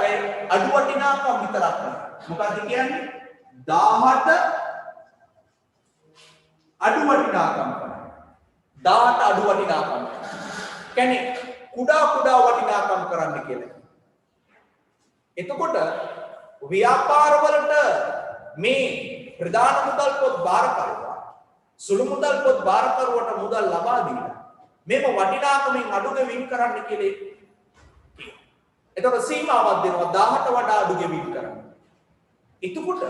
අඩු වටිනාකම් විතරක් කරන්න. මොකක්ද කියන්නේ? 18 අඩු වටිනාකම් කරන්න. 18 අඩු වටිනාකම්. කියන්නේ කුඩා වටිනාකම් කරන්න කියලා. එතකොට ව්‍යාපාර වලට මේ ප්‍රධාන මුදල් පොත් බාරකරුවා සුළු මුදල් පොත් බාරකරුවට මුදල් ලබා දීලා මේක වටිනාකමින් අඩු ගෙවීම් කරන්න කියලා කියනවා. එතකොට සීමාවක් දෙනවා 18 වඩා අඩු ගෙවීම් කරන්න. එතකොට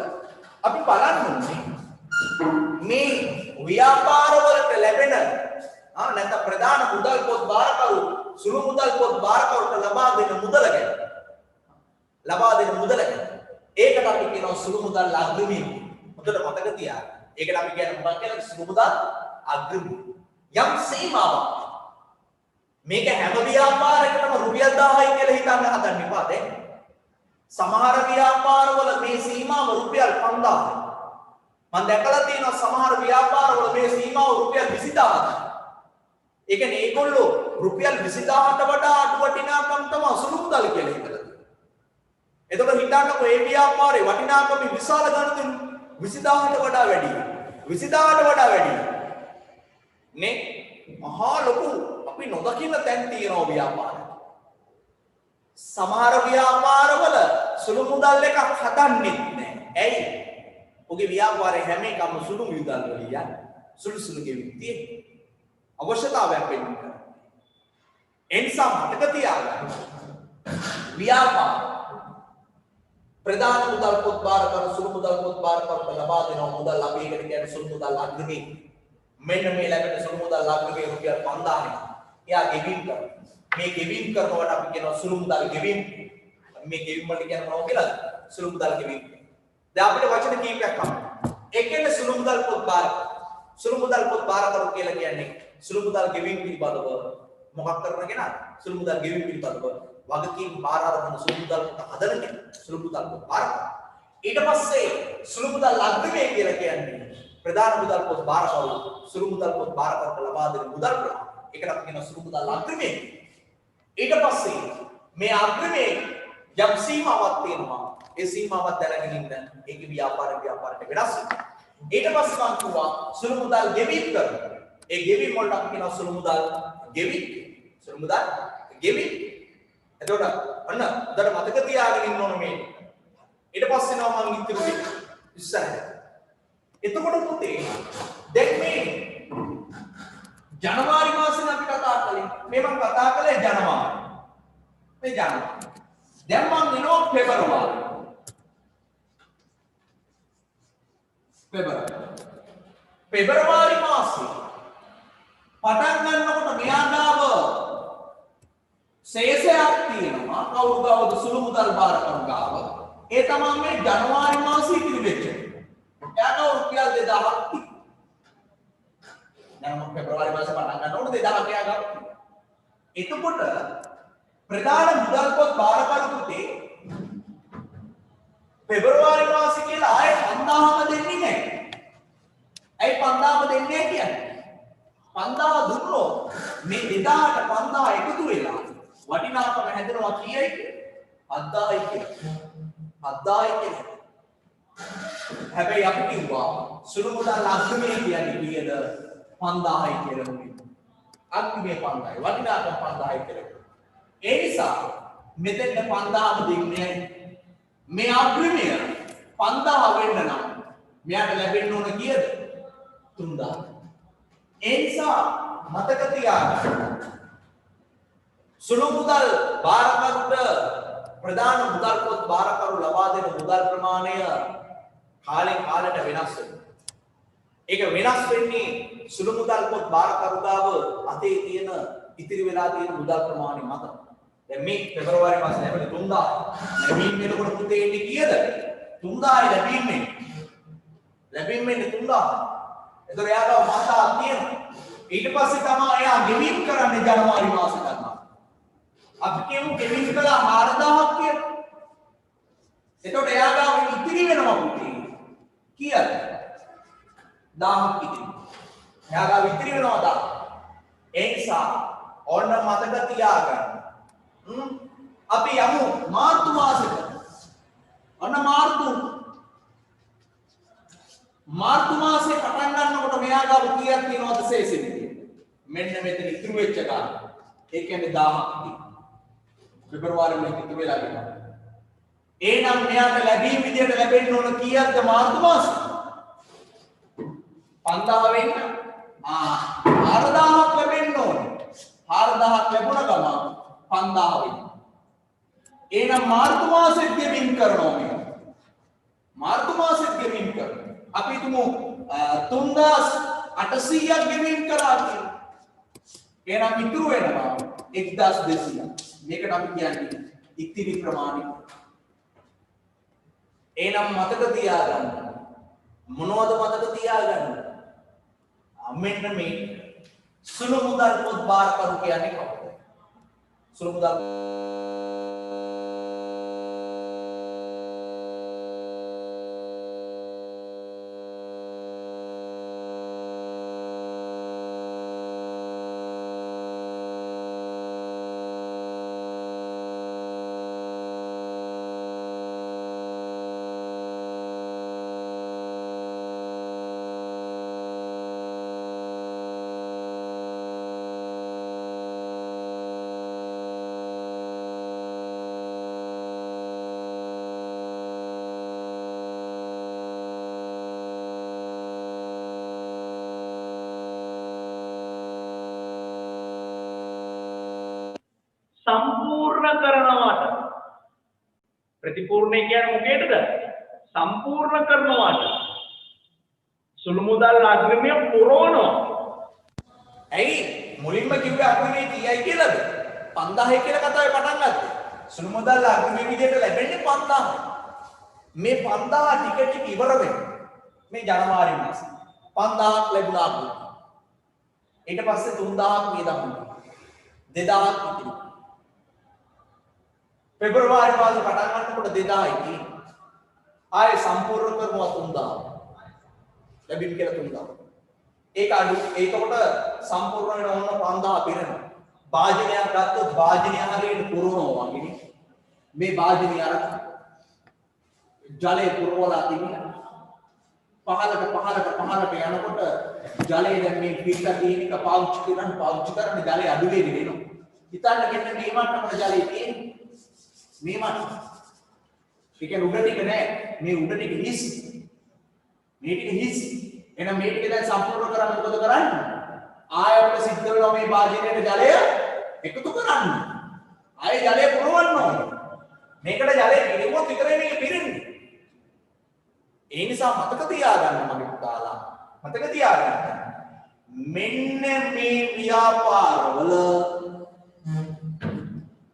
අපි බලන්න ඕනේ මේ ව්‍යාපාරවලට ලැබෙන නැත්නම් ප්‍රධාන මුදල් පොත් බාරකරු සුළු මුදල් පොත් බාරකරුට ලබා දෙන මුදල ගැන. ඒකට අපි කියනවා සුළු මුදල් අග්‍රිමය. හොඳට මතක තියාගන්න. ඒකට අපි කියන්නේ මොකක්ද කියලා සුළු මුදල් අග්‍රිමය. යම් සීමාවක්. මේක හැම ව්‍යාපාරයකටම රුපියල් 1000යි කියලා හිතන්න හදන්න එපා දැන්. සමහර ව්‍යාපාරවල මේ සීමාව රුපියල් 5000යි. මම දැකලා තියෙනවා සමහර ව්‍යාපාරවල මේ සීමාව රුපියල් 20000යි. ඒ කියන්නේ ඒගොල්ලෝ රුපියල් 20000ට වඩා අඩු වටිනාකම් තමයි සුළු මුදල් කියලා හිතලා තියෙන්නේ. එතකොට හිතන්නකෝ මේ ව්‍යාපාරේ වටිනාකම විශාල ගණනකින් 20000ට වඩා වැඩි. 20000ට වඩා වැඩි. නේ මහා ලොකු අපි නොදකින්න තැන් තියෙනවා ව්‍යාපාර. සමහර ව්‍යාපාරවල සුළු මුදල් එකක් හදන්නේ නැහැ. ඇයි? ඔගේ ව්‍යාපාරේ හැම එකම සුළු මුදල් වලින් යන්නේ. සුළු ගෙවීම් තියෙන්නේ. අවශ්‍යතාවයක් වෙන්නේ. එනිසා මතක තියාගන්න. ව්‍යාපාර ප්‍රධාන මුදල් පොත් බාරකරු සුළු මුදල් පොත් බාරකරුට ලබා දෙන මුදල් අපි ඒකට කියන්නේ සුළු මුදල් අග්‍රිමය. මෙන්න මේ ලැබෙන සුළු මුදල් අග්‍රිමය රුපියල් 5000යි. එයා ගෙවීම් කරනවා. මේ ගෙවීම් කරනවට අපි කියනවා සුළු මුදල් ගෙවීම්. මේ ගෙවීම් වලට කියන්නේ මොනවද කියලාද? සුළු මුදල් ගෙවීම්. දැන් අපිට වචන කීපයක් හම්බුනා. ඒකෙන් සුළු මුදල් පොත් බාරකරු. සුළු මුදල් පොත් බාරකරු කියලා කියන්නේ සුළු මුදල් ගෙවීම් පිළිබඳව මොකක් කරන කෙනාද? සුළු මුදල් ගෙවීම් පිළිබඳව වගකීම් බාර අරගෙන සුළු මුදල් පොත් හදන කෙනා. සුළු මුදල් පොත් බාරකරු. ඊට පස්සේ සුළු මුදල් අග්‍රිමය කියලා කියන්නේ ප්‍රධාන මුදල් පොත් බාරකරු සුළු මුදල් පොත් බාරකරුට ලබා දෙන මුදල් ප්‍රමාණය. ඒකට අපි කියනවා සුළු මුදල් අග්‍රිමය. ඊට පස්සේ මේ අග්‍රිමයේ යම් සීමාවක් තියෙනවා. ඒ සීමාවක් දැනගෙන ඉන්න ඒකේ ව්‍යාපාරයට වෙනස් වෙනවා. ඊට පස්සේ මම කිව්වා සුළු මුදල් ගෙවීම් කරනවා. ඒ ගෙවීම් වලට අපි කියනවා සුළු මුදල් ගෙවීම්. සුළු මුදල් ගෙවීම්. එතකොට අන්න උදට මතක තියාගෙන ඉන්න ඕනේ මේ. ඊට පස්සේ නෝ මම ඉතිරි ඉස්සරහ. එතකොට පුතේ දැන් මේ ජනවාරි මාසෙන් අපි කතා කළේ. මේ මම කතා කළේ ජනවාරි. මේ ජනවාරි. දැන් මම එනවා පෙබරවාරි. පෙබරවාරි මාසේ පටන් ගන්නකොට මෙයාගාව ශේෂයක් තියෙනවා. කවුරු ගාවද? සුළු මුදල් බාරකරු ගාව. ඒ තමයි මේ ජනවාරි මාසේ ඉතිරි වෙච්ච. එයාගාව රුපියල් 2000ක්. දැන් මම පෙබරවාරි මාසේ පටන් ගන්නකොට 2000ක් එයාගාව. එතකොට ප්‍රධාන මුදල් පොත් බාරකරු පුතේ පෙබරවාරි මාසේ කියලා ආයෙ 5000ම දෙන්නේ නැහැ. ඇයි 5000ම දෙන්නේ නැහැ කියන්නේ? 5000 දුන්නොත් මේ 2000ට 5000 එකතු වෙලා වටිනාකම හැදෙනවා කීයද? 7000යි කියලා. 7000යි කියලා. හැබැයි අපි කිව්වා සුළු මුදල් අග්‍රිමය කියන්නේ කීයද? 5000යි කියලා නෙමෙයි. අග්‍රිමය 5000යි. වටිනාකම 5000යි කියලා. ඒ නිසා මෙතෙන් 5000ම දෙන්නේ මේ අග්‍රිමය 5000 වෙන්න නම් මෙයාට ලැබෙන්න ඕන කීයද? 3000. ඒ නිසා මතක තියාගන්න සුළු මුදල් බාරකරුට ප්‍රධාන මුදල් පොත් බාරකරු ලබා දෙන මුදල් ප්‍රමාණය කාලෙන් කාලට වෙනස් වෙනවා. ඒක වෙනස් වෙන්නේ සුළු මුදල් පොත් බාරකරු ගාව අතේ තියෙන ඉතිරි වෙලා තියෙන මුදල් ප්‍රමාණය මත. දැන් මේ පෙබරවාරි මාසේ ලැබෙන 3000 ලැබීම් වෙනකොට පුතේ එන්නේ කීයද? 3000යි ලැබීම් වෙන්නේ 3000. එතකොට එයාගාව මාසාවක් තියෙනවා. ඊට පස්සේ තමයි එයා ගෙවීම් කරන්නේ ජනවාරි මාසේ ගන්නවා. අපි කියමු ගෙවීම් කළා 4000ක් කියලා. එතකොට එයාගාව ඉතිරි වෙනවා පුතේ. කීයද? 1000ක් ඉතිරි. එයාගාව ඉතිරි වෙනවා 1000. ඒ නිසා ඕන්න මතක තියාගන්න. අපි යමු මාර්තු මාසෙට. ඔන්න මාර්තු මාසේ පටන් ගන්නකොට මෙයාගාව කීයක් තියෙනවද ශේෂෙන්නේ? මෙන්න මෙතන ඉතුරු වෙච්ච කාලය. ඒ කියන්නේ 1000ක් තියෙනවා. පෙබරවාරි මාසෙ ඉතුරු වෙලා ගියා. එහෙනම් මෙයාට ලැබීම් විදියට ලැබෙන්න ඕන කීයක්ද මාර්තු මාසෙ? 5000 වෙන්න 4000ක් ලැබෙන්න ඕනේ. 4000ක් ලැබුණ ගමන් 5000 වෙන්න. එහෙනම් මාර්තු මාසෙත් ගෙවින් කරනවා මේ. මාර්තු මාසෙත් ගෙවින් කරනවා. අපි තුමු 3800ක් ගෙවින් කරා කියලා. එහෙනම් ඉතුරු වෙනවා 1200. මේකට අපි කියන්නේ ඉතිරි ප්‍රමාණය. එහෙනම් මතක තියාගන්න. මොනවද මතක තියාගන්න? මෙන්න මේ සුළු මුදල් පොත් බාරකරු කියන්නේ කවුද? සුළු මුදල් සම්පූර්ණ කරනවාට ප්‍රතිපූර්ණය කියන්නේ මොකේද? සම්පූර්ණ කරනවාට සුළු මුදල් අග්‍රමය පුරවනවා. ඇයි මුලින්ම කිව්වේ අග්‍රමය කීයයි කියලාද? 5000 කියලා කතාවේ පටන් ගත්තේ. සුළු මුදල් අග්‍රමය විදියට ලැබෙන්නේ 5000. මේ 5000 ටික ටික ඉවර වෙනවා. මේ ජනවාරි මාසේ 5000ක් ලැබුණා කියලා. ඊට පස්සේ 3000ක් වියදම් වුණා. 2000ක් ඉතිරි. පෙබරවාරි මාසේ පටන් ගන්නකොට 2000යි තියෙන්නේ. ආයේ සම්පූර්ණ කරනවා 3000. ලැබින් කියලා 3000. ඒක අඩු. ඒකකොට සම්පූර්ණ වෙන ඕන 5000 පිරෙනවා. වාජනයක් ගත්තොත් වාජනය හරියට පුරවනවා වගේ. මේ වාජනය අර ජලය පුරවලා තිබිලා පහළට යනකොට ජලය දැන් මේ පිටට තියෙන එක පාවිච්චි කරන ජලය අඩු වෙනවා. හිතන්න මෙන්න මේ මට්ටමට ජලය තියෙන්නේ. මේ මට්ටම. ඒ කියන්නේ උඩ ටික නෑ. මේ උඩ ටික හිස්. මේ ටික හිස්. එහෙනම් මේ ටික දැන් සම්පූර්ණ කරන්න මොකද කරන්නේ? ආයෙත් සිද්ධ වෙනවා මේ වාජනයේ ජලය එකතු කරන්න. ආයෙ ජලය පුරවන්න ඕනේ. මේකට ජලය පිරෙවොත් විතරයි මේක පිරෙන්නේ. ඒ නිසා මතක තියාගන්න මගේ පුතාලා. මතක තියාගන්න. මෙන්න මේ ව්‍යාපාරවල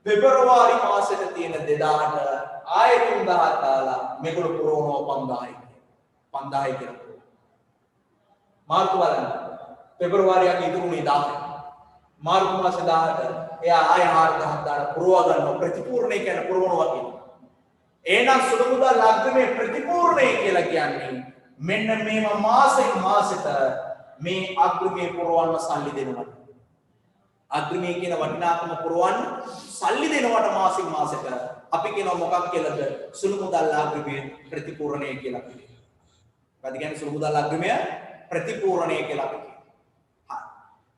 පෙබරවාරි මාසෙට තියෙන 2000ට ආයෙ 3000 දාලා මේගොල්ලෝ පුරවනවා 5000 කියලා. මාර්තු බලන්න. පෙබරවාරියක ඉතුරුනේ 1000. මාර්තු මාසේ 10ට එයා ආයෙ 4000ක් දාලා පුරව ගන්නවා ප්‍රතිපූර්ණේ කියන පුරවනවා කියන්නේ. එහෙනම් සුළු මුදල් අග්‍රමේ ප්‍රතිපූර්ණේ කියලා කියන්නේ මෙන්න මේව මාසෙන් මාසෙට මේ අග්‍රමේ පුරවන්න සල්ලි දෙනවා. අග්‍රමේ කියන වටිනාකම පුරවන්න සල්ලි දෙනවට මාසින් මාසෙට අපි කියනවා මොකක් කියලාද? සුළු මුදල් අග්‍රමේ ප්‍රතිපූර්ණය කියලා කියනවා. මොකද කියන්නේ සුළු මුදල් අග්‍රමය ප්‍රතිපූර්ණය කියලා අපි කියනවා.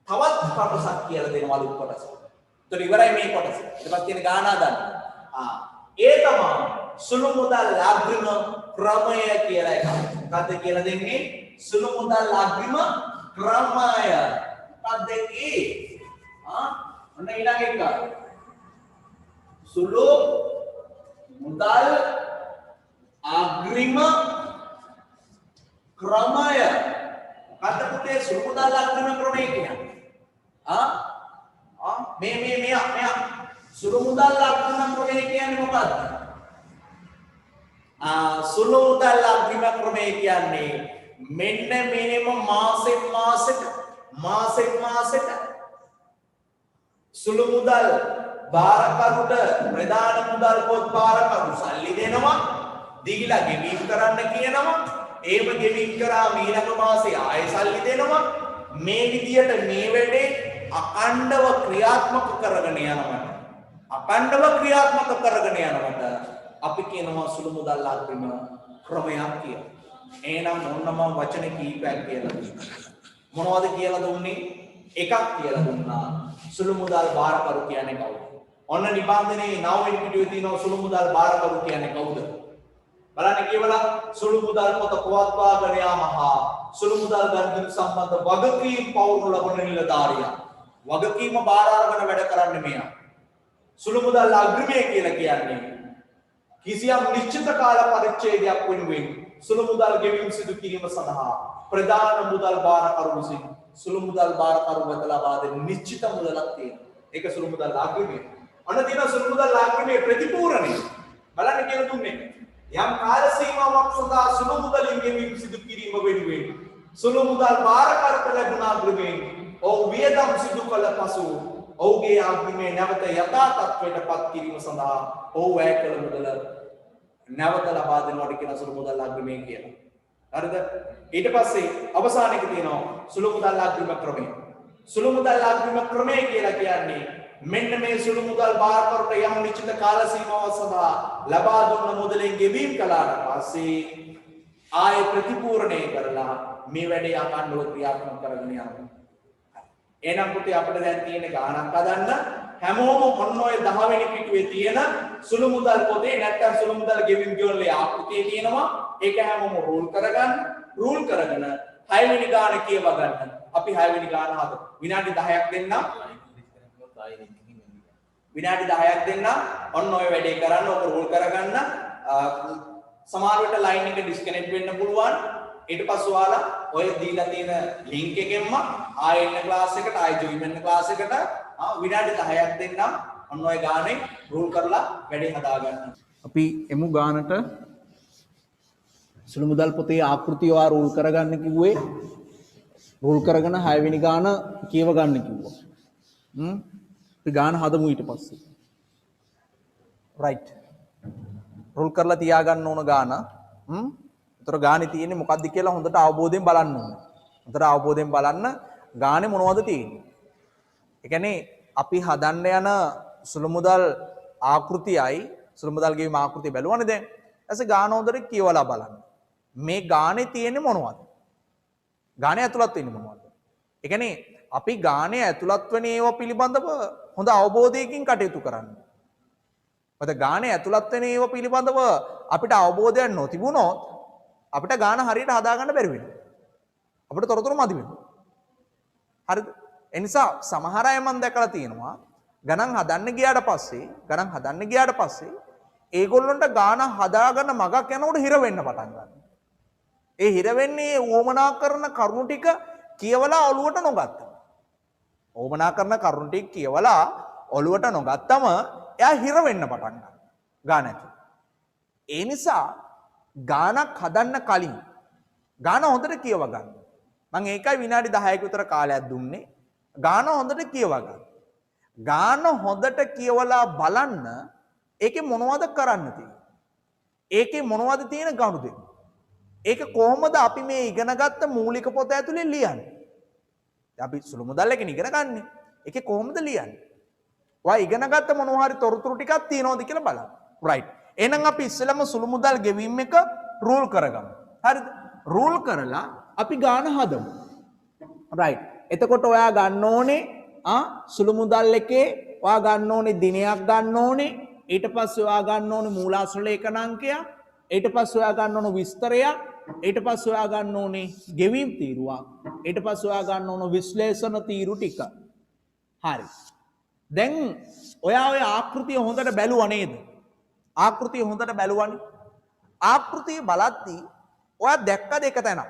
තවත් කොටසක් කියලා දෙනවා අලුත් කොටස. ඒතර ඉවරයි මේ කොටස. ඊට පස්සේ තියෙන ගාන හදන්න. ඒ තමයි සුළු මුදල් අග්‍රම ක්‍රමය කියලා එකක්. මොකද්ද කියලා දෙන්නේ? සුළු මුදල් අග්‍රම ක්‍රමය. මොකද්ද ඒ? ඔන්න ඊළඟ එක. සුළු මුදල් අග්‍රිම ක්‍රමය. මොකද්ද පුතේ සුළු මුදල් අග්‍රිම ක්‍රමය කියන්නේ? මේ සුළු මුදල් අග්‍රිම ක්‍රමය කියන්නේ මොකද්ද? සුළු මුදල් අග්‍රිම ක්‍රමය කියන්නේ මෙන්න මේම මාසෙන් මාසෙට සුළු මුදල් බාරකරුට ප්‍රධාන මුදල් පොත් බාරකරු සල්ලි දෙනවා දීලා ගෙවීම් කරන්න කියනවා ඒව ගෙවීම් කරා ඊළඟ මාසේ ආයෙ සල්ලි දෙනවා මේ විදියට මේ වැඩේ අඛණ්ඩව ක්‍රියාත්මක කරගෙන යනවට අපි කියනවා සුළු මුදල් අග්‍රිම ක්‍රමයක් කියලා. එහෙනම් මොනම වචන කීපයක් කියලා දුන්නා. මොනවද කියලා දුන්නේ? එකක් කියලා දුන්නා. සුළු මුදල් බාරකරු කියන්නේ කවුද? ඔන්න නිබන්ධනයේ 9 වෙනි පිටුවේ තියෙනවා සුළු මුදල් බාරකරු කියන්නේ කවුද? බලන්න කියවලා සුළු මුදල් පොත පවත්වාගෙන යාම හා සුළු මුදල් ගනුදෙනු සම්බන්ධ වගකීම් පවරනු ලබන නිලධාරියා. වගකීම බාර අරගෙන වැඩ කරන්නේ මෙයා. සුළු මුදල් අග්‍රිමය කියලා කියන්නේ කිසියම් නිශ්චිත කාල පරිච්ඡේදයක් වෙනුවෙන් සුළු මුදල් ගෙවීම සිදු කිරීම සඳහා ප්‍රධාන මුදල් බාරකරු විසින් සුළු මුදල් බාරකරු වෙත ලබා දෙන නිශ්චිත මුදලක් තියෙනවා. ඒක සුළු මුදල් අග්‍රිමය. අන්න තියෙන සුළු මුදල් අග්‍රිමයේ ප්‍රතිපූර්ණය බලන්න කියලා දුන්නේ. යම් කාල සීමාවක් සඳහා සුළු මුදලින් ගෙවීම සිදු කිරීම වෙනුවෙන් සුළු මුදල් බාරකරුට ලැබුණ අග්‍රිමයෙන් ඔහු වියදම් සිදු කළ පසු ඔහුගේ අග්‍රිමය නැවත යථා තත්ත්වයට පත් කිරීම සඳහා ඔහු වැය කළ මුදල නැවත ලබා දෙනවට කියන සුළු මුදල් අග්‍රිමය කියලා. හරිද? ඊට පස්සේ අවසානයේක තියෙනවා සුළු මුදල් අග්‍රිම ක්‍රමය. සුළු මුදල් අග්‍රිම ක්‍රමය කියලා කියන්නේ මෙන්න මේ සුළු මුදල් බාරකරුට යම් නිශ්චිත කාල සීමාවක් සඳහා ලබා දුන්න මුදලෙන් ගෙවීම කළාට පස්සේ ආය ප්‍රතිපූර්ණය කරලා මේ වැඩේ අකණ්ඩව ක්‍රියාත්මක කරගෙන යනවා. එහෙනම් පුතේ අපිට දැන් තියෙන ගාණක් හදන්න හැමෝම ඔන්න ඔය 10 වෙනි පිටුවේ තියෙන සුළු මුදල් පොතේ නැත්නම් සුළු මුදල් ගෙවීම් ගෙවලේ ආකෘතිය තියෙනවා. ඒක හැමෝම රූල් කරගන්න. රූල් කරගෙන 6 වෙනි ගාණ කියව ගන්න. අපි 6 වෙනි ගාණ හදමු. විනාඩි 10ක් දෙන්නම්. විනාඩි 10ක් දෙන්නම්. ඔන්න ඔය වැඩේ කරන්න. ඔක රූල් කරගන්න. සමහර විට ලයින් එක ඩිස්කනෙක්ට් වෙන්න පුළුවන්. ඊට පස්සේ ඔයාලා ඔය දීලා තියෙන ලින්ක් එකෙන්ම ආයෙ එන්න ක්ලාස් එකට ආයෙ ජොයින් වෙන්න ක්ලාස් එකට විනාඩි 10ක් දෙන්නම්. ඔන්න ඔය ගානේ රූල් කරලා වැඩේ හදා ගන්න. අපි එමු ගානට සුළු මුදල් පොතේ ආකෘතිය ඔයා රූල් කරගන්න කිව්වේ රූල් කරගෙන 6 වෙනි ගාන කියව ගන්න කිව්වා. අපි ගාන හදමු ඊට පස්සේ. රයිට්. රූල් කරලා තියාගන්න ඕන ගාන. ඒතර ගානේ තියෙන්නේ මොකක්ද කියලා හොඳට අවබෝධයෙන් බලන්න ඕනේ. හොඳට අවබෝධයෙන් බලන්න ගානේ මොනවද තියෙන්නේ. ඒ කියන්නේ අපි හදන්න යන සුළු මුදල් ආකෘතියයි සුළු මුදල් ගෙවීම ආකෘතිය බැලුවනේ දැන්. ඊපස්සේ ගාන හොඳට කියවලා බලන්න. මේ ගානේ තියෙන්නේ මොනවද? ගානේ ඇතුළත් වෙන්නේ මොනවද? ඒ කියන්නේ අපි ගානේ ඇතුළත් වෙන ඒවා පිළිබඳව හොඳ අවබෝධයකින් කටයුතු කරන්න. මොකද ගානේ ඇතුළත් වෙන ඒවා පිළිබඳව අපිට අවබෝධයක් නොතිබුණොත් අපිට ගාන හරියට හදා ගන්න බැරි වෙනවා. අපිට තොරතුරු මදි වෙනවා. හරිද? ඒ නිසා සමහර අය මම දැකලා තියෙනවා ගණන් හදන්න ගියාට පස්සේ ඒගොල්ලන්ට ගාන හදාගන්න මගක් යනකොට හිර වෙන්න පටන් ගන්නවා. ඒ හිර වෙන්නේ ඕමනා කරන කරුණු ටික කියවලා ඔළුවට නොගත්තා. ඕමනා කරන කරුණු ටික කියවලා ඔළුවට නොගත්තම එයා හිර වෙන්න පටන් ගන්නවා. ගාන ඇතුළේ. ඒ නිසා ගානක් හදන්න කලින් ගාන හොඳට කියව ගන්න. මම ඒකයි විනාඩි 10ක විතර කාලයක් දුන්නේ. ගාන හොඳට කියව ගන්න. ගාන හොඳට කියවලා බලන්න ඒකේ මොනවද කරන්න තියෙන්නේ. ඒකේ මොනවද තියෙන ගනුදෙනු. ඒක කොහොමද අපි මේ ඉගෙනගත්ත මූලික පොත ඇතුලේ ලියන්නේ. අපි සුළු මුදල් එකේ ඉගෙන ගන්න. ඒකේ කොහොමද ලියන්නේ. ඔයා ඉගෙනගත්ත මොනවා හරි තොරතුරු ටිකක් තියෙනවද කියලා බලන්න. රයිට්. එහෙනම් අපි ඉස්සෙල්ලාම සුළු මුදල් ගෙවීම එක රූල් කරගමු. හරිද? රූල් කරලා අපි ගාන හදමු. රයිට්. එතකොට ඔයා ගන්න ඕනේ සුළු මුදල් එකේ ඔයා ගන්න ඕනේ දිනයක් ගන්න ඕනේ. ඊට පස්සේ ඔයා ගන්න ඕනේ මූලාශ්‍ර ලේඛන අංකයක්. ඊට පස්සේ ඔයා ගන්න ඕනේ විස්තරයක්. ඊට පස්සේ ඔයා ගන්න ඕනේ ගෙවීම් තීරුවක්. ඊට පස්සේ ඔයා ගන්න ඕනේ විශ්ලේෂණ තීරු ටික. හරි. දැන් ඔයා ඔය ආකෘතිය හොඳට බැලුවා නේද? ආකෘතිය හොඳට බැලුවානේ. ආකෘතිය බලද්දී ඔයා දැක්කද එක තැන?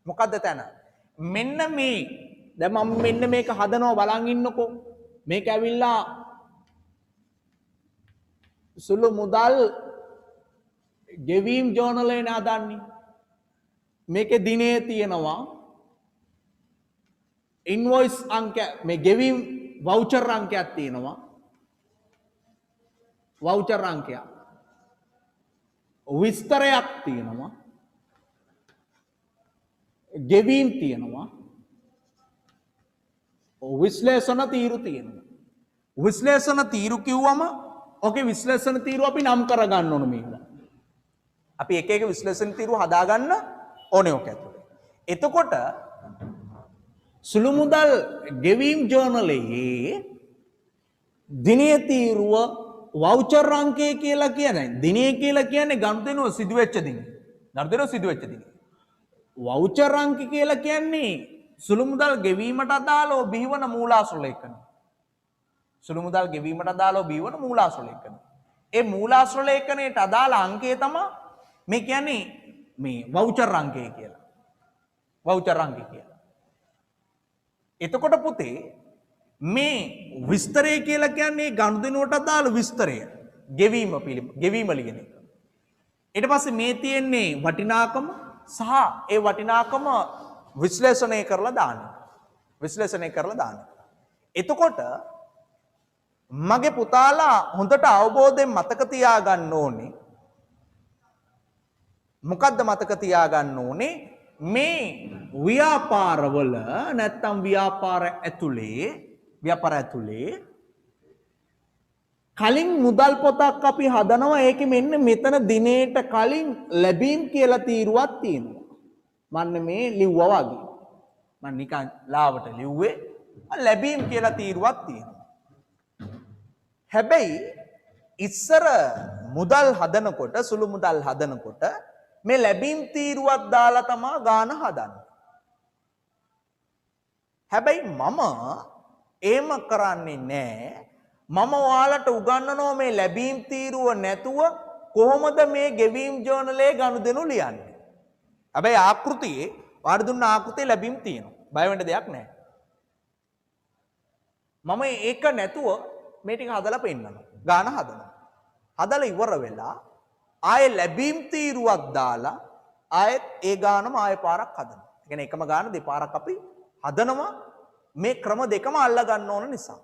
මොකද්ද තැන? මෙන්න මේ. දැන් මම මෙන්න මේක හදනවා බලන් ඉන්නකෝ. මේක ඇවිල්ලා සුළු මුදල් ගෙවීම් ජර්නලේ නාදන්නේ. මේකේ දිනේ තියෙනවා ඉන්වොයිස් අංක මේ ගෙවීම් වවුචර් අංකයක් තියෙනවා. වවුචර් අංකයක්. විස්තරයක් තියෙනවා. ගෙවීම් තියෙනවා. විශ්ලේෂණ තීරු තියෙනවා. විශ්ලේෂණ තීරු කිව්වම ඔකේ විශ්ලේෂණ තීරු අපි නම් කරගන්න ඕන මේවා. අපි එක එක විශ්ලේෂණ තීරු හදාගන්න ඕනේ ඔක ඇතුලේ. එතකොට සුළු මුදල් ගෙවීම් ජර්නලයේ දිනේ තීරුව වවුචර් අංකය කියලා කියන්නේ. දිනේ කියලා කියන්නේ ගනුදෙනුව සිදුවෙච්ච දින. ගනුදෙනුව සිදුවෙච්ච දින. වවුචර් අංක කියලා කියන්නේ සුළු මුදල් ගෙවීමට අදාළව බිහිවන මූලාශ්‍ර ලේඛන. සුළු මුදල් ගෙවීමට අදාළව බිහිවන මූලාශ්‍ර ලේඛන. ඒ මූලාශ්‍ර ලේඛනයට අදාළ අංකය තමයි මේ කියන්නේ මේ වවුචර් අංකය කියලා. වවුචර් අංකය කියලා. එතකොට පුතේ මේ විස්තරය කියලා කියන්නේ ගනුදෙනුවට අදාළ විස්තරය. ගෙවීම ලියන එක. ඊට පස්සේ මේ තියෙන්නේ වටිනාකම සහ ඒ වටිනාකම විශ්ලේෂණය කරලා දාන්න. විශ්ලේෂණය කරලා දාන්න. එතකොට මගේ පුතාලා හොඳට අවබෝධයෙන් මතක තියාගන්න ඕනේ. මොකද්ද මතක තියාගන්න ඕනේ? මේ ව්‍යාපාරවල නැත්තම් ව්‍යාපාර ඇතුලේ කලින් මුදල් පොතක් අපි හදනවා. ඒකෙ මෙන්න මෙතන දිනේට කලින් ලැබීම් කියලා තීරුවක් තියෙනවා. මන්න මේ ලිව්වා වගේ. මම නිකන් ලාවට ලිව්වේ ලැබීම් කියලා තීරුවක් තියෙනවා. හැබැයි ඉස්සර මුදල් හදනකොට සුළු මුදල් හදනකොට මේ ලැබීම් තීරුවක් දාලා තමයි ගාන හදන්නේ. හැබැයි මම එහෙම කරන්නේ නැහැ. මම ඔයාලට උගන්වනවා මේ ලැබීම් තීරුව නැතුව කොහොමද මේ ගෙවීම් ජර්නලයේ ගනුදෙනු ලියන්නේ. හැබැයි ආකෘතියේ වාඩි දුන්න ආකෘතියේ ලැබීම් තියෙනවා. බය වෙන්න දෙයක් නැහැ. මම ඒක නැතුව මේ ටික හදලා පෙන්නනවා. ගාන හදනවා. හදලා ඉවර වෙලා ආයේ ලැබීම් තීරුවක් දාලා ආයෙත් ඒ ගානම ආයෙ පාරක් හදනවා. ඒ කියන්නේ එකම ගාන දෙපාරක් අපි හදනවා. මේ ක්‍රම දෙකම අල්ලා ගන්න ඕන නිසා.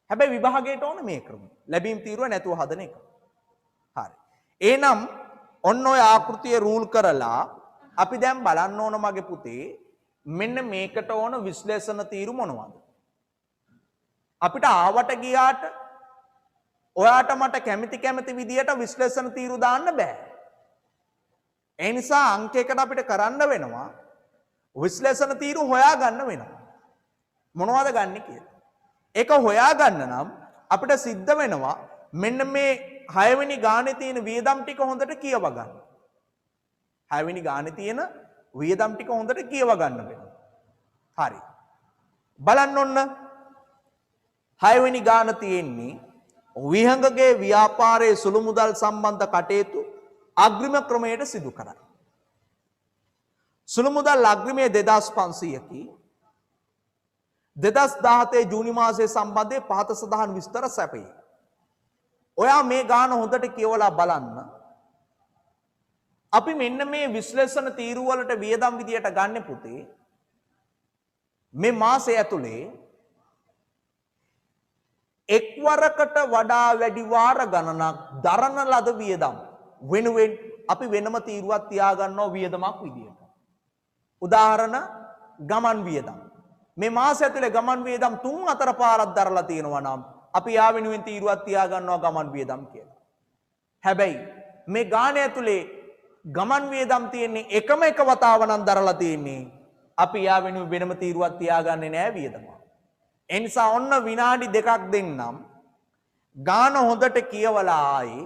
හැබැයි විභාගයට ඕන මේ ක්‍රම. ලැබීම් තීරුව නැතුව හදන එක. හරි. එහෙනම් ඔන්න ඔය ආකෘතිය රූල් කරලා අපි දැන් බලන්න ඕන මගේ පුතේ මෙන්න මේකට ඕන විශ්ලේෂණ තීරු මොනවද? අපිට ආවට ගියාට ඔයාට මට කැමති විදියට විශ්ලේෂණ තීරු දාන්න බෑ. ඒ නිසා අංකයකට අපිට කරන්න වෙනවා විශ්ලේෂණ තීරු හොයා ගන්න වෙනවා. මොනවද ගන්න කියලා. ඒක හොයා ගන්න නම් අපිට සිද්ධ වෙනවා මෙන්න මේ 6 වෙනි ගානේ තියෙන වියදම් ටික හොඳට කියව ගන්න. 6 වෙනි ගානේ තියෙන වියදම් ටික හොඳට කියව ගන්න වෙනවා. හරි. බලන්න ඔන්න 6 වෙනි ගාන තියෙන්නේ විහංගගේ ව්‍යාපාරයේ සුළු මුදල් සම්බන්ධ කටයුතු අග්‍රිම ක්‍රමයට සිදු කරයි. සුළු මුදල් අග්‍රිමය 2500කි. 2017 ජූනි මාසයේ සම්බන්ධයෙන් පහත සඳහන් විස්තර සැපේ. ඔයා මේ ගාන හොඳට කියවලා බලන්න. අපි මෙන්න මේ විශ්ලේෂණ තීරු වලට වියදම් විදියට ගන්න පුතේ මේ මාසය ඇතුලේ එක්වරකට වඩා වැඩි වාර ගණනක් දරන ලද වියදම් වෙනුවෙන් අපි වෙනම තීරුවක් තියාගන්නවා වියදමක් විදියට. උදාහරණ ගමන් වියදම්. මේ මාසය ඇතුලේ ගමන් වියදම් 3-4 පාරක් දරලා තියෙනවා නම් අපි යා වෙනුවෙන් තීරුවක් තියාගන්නවා ගමන් වියදම් කියලා. හැබැයි මේ ගාන ඇතුලේ ගමන් වියදම් තියෙන්නේ එකම එක වතාව නම් දරලා තියෙන්නේ. අපි යා වෙනුවෙන් වෙනම තීරුවක් තියාගන්නේ නැහැ වියදම. ඒ නිසා ඔන්න විනාඩි 2ක් දෙන්නම්. ගාන හොඳට කියවලා ආයේ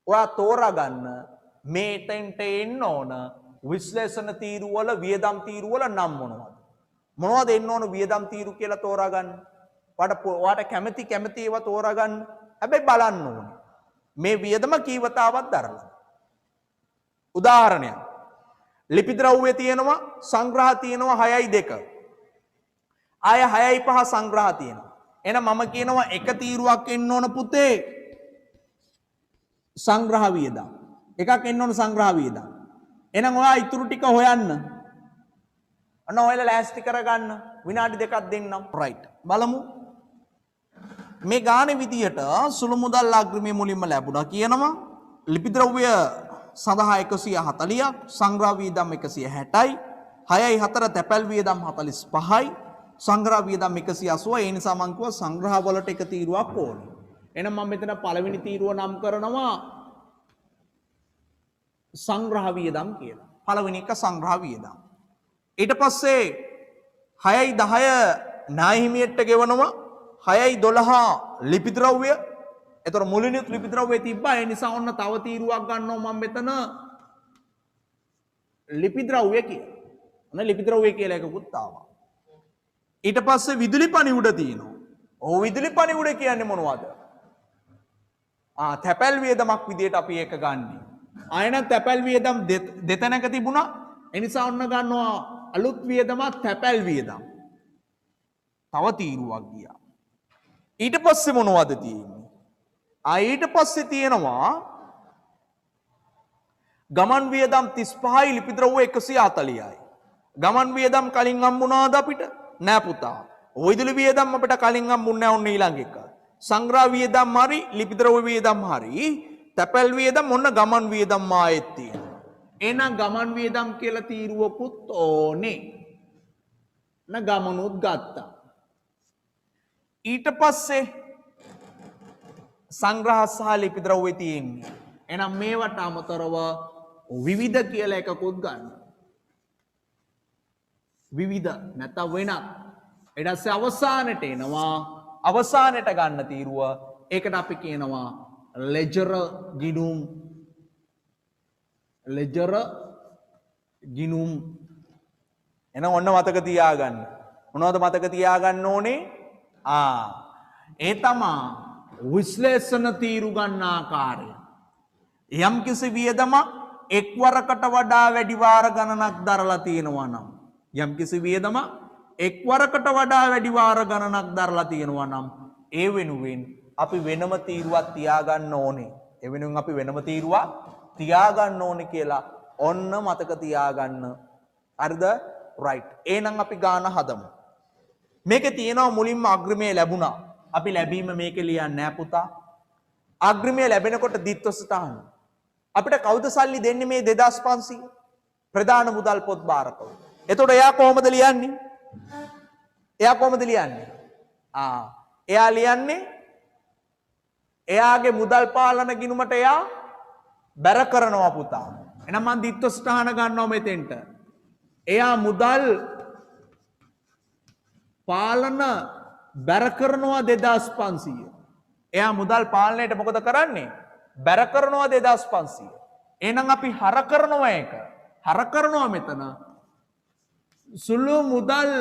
ඔයා තෝරාගන්න මේටෙන්ට එන්න ඕන විශ්ලේෂණ තීරු වල වියදම් තීරු වල නම් මොනවද? මොනවද එන්න ඕන වියදම් තීරු කියලා තෝරාගන්න. ඔයාට කැමති ඒවා තෝරාගන්න. හැබැයි බලන්න ඕනේ මේ වියදම කීවතාවක් දරලා. උදාහරණයක් ලිපි ද්‍රව්‍ය තියෙනවා සංග්‍රහ තියෙනවා 6.2. ආය 6.5 සංග්‍රහ තියෙනවා. එහෙනම් මම කියනවා එක තීරුවක් එන්න ඕන පුතේ සංග්‍රහ වියදම්. එකක් එන්න ඕන සංග්‍රහ වියදම්. එහෙනම් ඔයා ඊටු ටික හොයන්න. අන්න ඔයාලා ලෑස්ති කරගන්න විනාඩි 2ක් දෙන්නම්. රයිට්. බලමු. මේ ගානේ විදියට සුළු මුදල් අග්‍රිමය මුලින්ම ලැබුණා කියනවා. ලිපි ද්‍රව්‍ය සඳහා 140ක්, සංග්‍රහ වියදම් 160යි, 6.4 තැපැල් වියදම් 45යි, සංග්‍රහ වියදම් 180. ඒ නිසා මම කිව්වා සංග්‍රහ වලට එක තීරුවක් ඕනේ. එහෙනම් මම මෙතන පළවෙනි තීරුව නම් කරනවා සංග්‍රහ වියදම් කියලා. පළවෙනි එක සංග්‍රහ වියදම්. ඊට පස්සේ 6.10 ණය හිමියට ගෙවනවා. 6.12 ලිපි ද්‍රව්‍ය. එතකොට මුලිනුත් ලිපි ද්‍රව්‍ය තිබ්බා. ඒ නිසා ඔන්න තව තීරුවක් ගන්නවා මම මෙතන ලිපි ද්‍රව්‍ය කියලා. අන්න ලිපි ද්‍රව්‍ය කියලා එකකුත් ආවා. ඊට පස්සේ විදුලි පණිවුඩ තියෙනවා. ඔව් විදුලි පණිවුඩ කියන්නේ මොනවද? තැපැල් වියදමක් විදියට අපි ඒක ගන්නෙ. ආයෙන තැපැල් වියදම් දෙතැනක තිබුණා. ඒ නිසා ඔන්න ගන්නවා අලුත් වියදමක් තැපැල් වියදම්. තව තීරුවක් ගියා. ඊට පස්සේ මොනවද තියෙන්නේ? ඊට පස්සේ තියෙනවා ගමන් වියදම් 35යි ලිපි ද්‍රව්‍ය 140යි. ගමන් වියදම් කලින් හම්බුණාද අපිට? නෑ පුතා. විදුලි වියදම් අපිට කලින් හම්බුන්නේ නැහැ ඔන්න ඊළඟ එක. සංග්‍රහ වියදම් හරි ලිපි ද්‍රව්‍ය වියදම් හරි තැපැල් වියදම් ඔන්න ගමන් වියදම් ආයෙත් තියෙනවා. එහෙනම් ගමන් වියදම් කියලා තීරුවකුත් ඕනේ. ගමනුත් ගත්තා. ඊට පස්සේ සංග්‍රහ සහ ලිපි ද්‍රව්‍ය තියෙන්නේ. එහෙනම් මේවට අමතරව විවිධ කියලා එකකුත් ගන්න. විවිධ නැත්නම් වෙනත්. ඊට පස්සේ අවසානට එනවා. අවසානට ගන්න තීරුව ඒකට අපි කියනවා ලෙජර් ගිණුම්. ලෙජර් ගිණුම්. එහෙනම් ඔන්න මතක තියාගන්න. මොනවද මතක තියාගන්න ඕනේ? ඒ තමා විශ්ලේෂණ තීරු ගන්න ආකාරය. යම් කිසි වියදමක් එක්වරකට වඩා වැඩි වාර ගණනක් දරලා තියෙනවා නම් යම් කිසි වියදමක් එක්වරකට වඩා වැඩි වාර ගණනක් දරලා තියෙනවා නම් ඒ වෙනුවෙන් අපි වෙනම තීරුවක් තියාගන්න ඕනේ. ඒ වෙනුවෙන් අපි වෙනම තීරුවක් තියාගන්න ඕනේ කියලා ඔන්න මතක තියාගන්න. හරිද? රයිට්. එහෙනම් අපි ගාන හදමු. මේකේ තියෙනවා මුලින්ම අග්‍රමය ලැබුණා. අපි ලැබීම මේකේ ලියන්නේ නැහැ පුතා. අග්‍රමය ලැබෙනකොට දිත්ව සටහන. අපිට කවුද සල්ලි දෙන්නේ මේ 2500? ප්‍රධාන මුදල් පොත් බාරකව. එතකොට එයා කොහොමද ලියන්නේ? එයා කොහොමද ලියන්නේ? එයා ලියන්නේ එයාගේ මුදල් පාලන ගිණුමට එයා බැර කරනවා පුතා. එහෙනම් මම දිත්ව සටහන ගන්නවා මෙතෙන්ට. එයා මුදල් පාලන බැර කරනවා 2500. එයා මුදල් පාලනයට මොකද කරන්නේ? බැර කරනවා 2500. එහෙනම් අපි හර කරනවා ඒක. හර කරනවා මෙතන සුළු මුදල්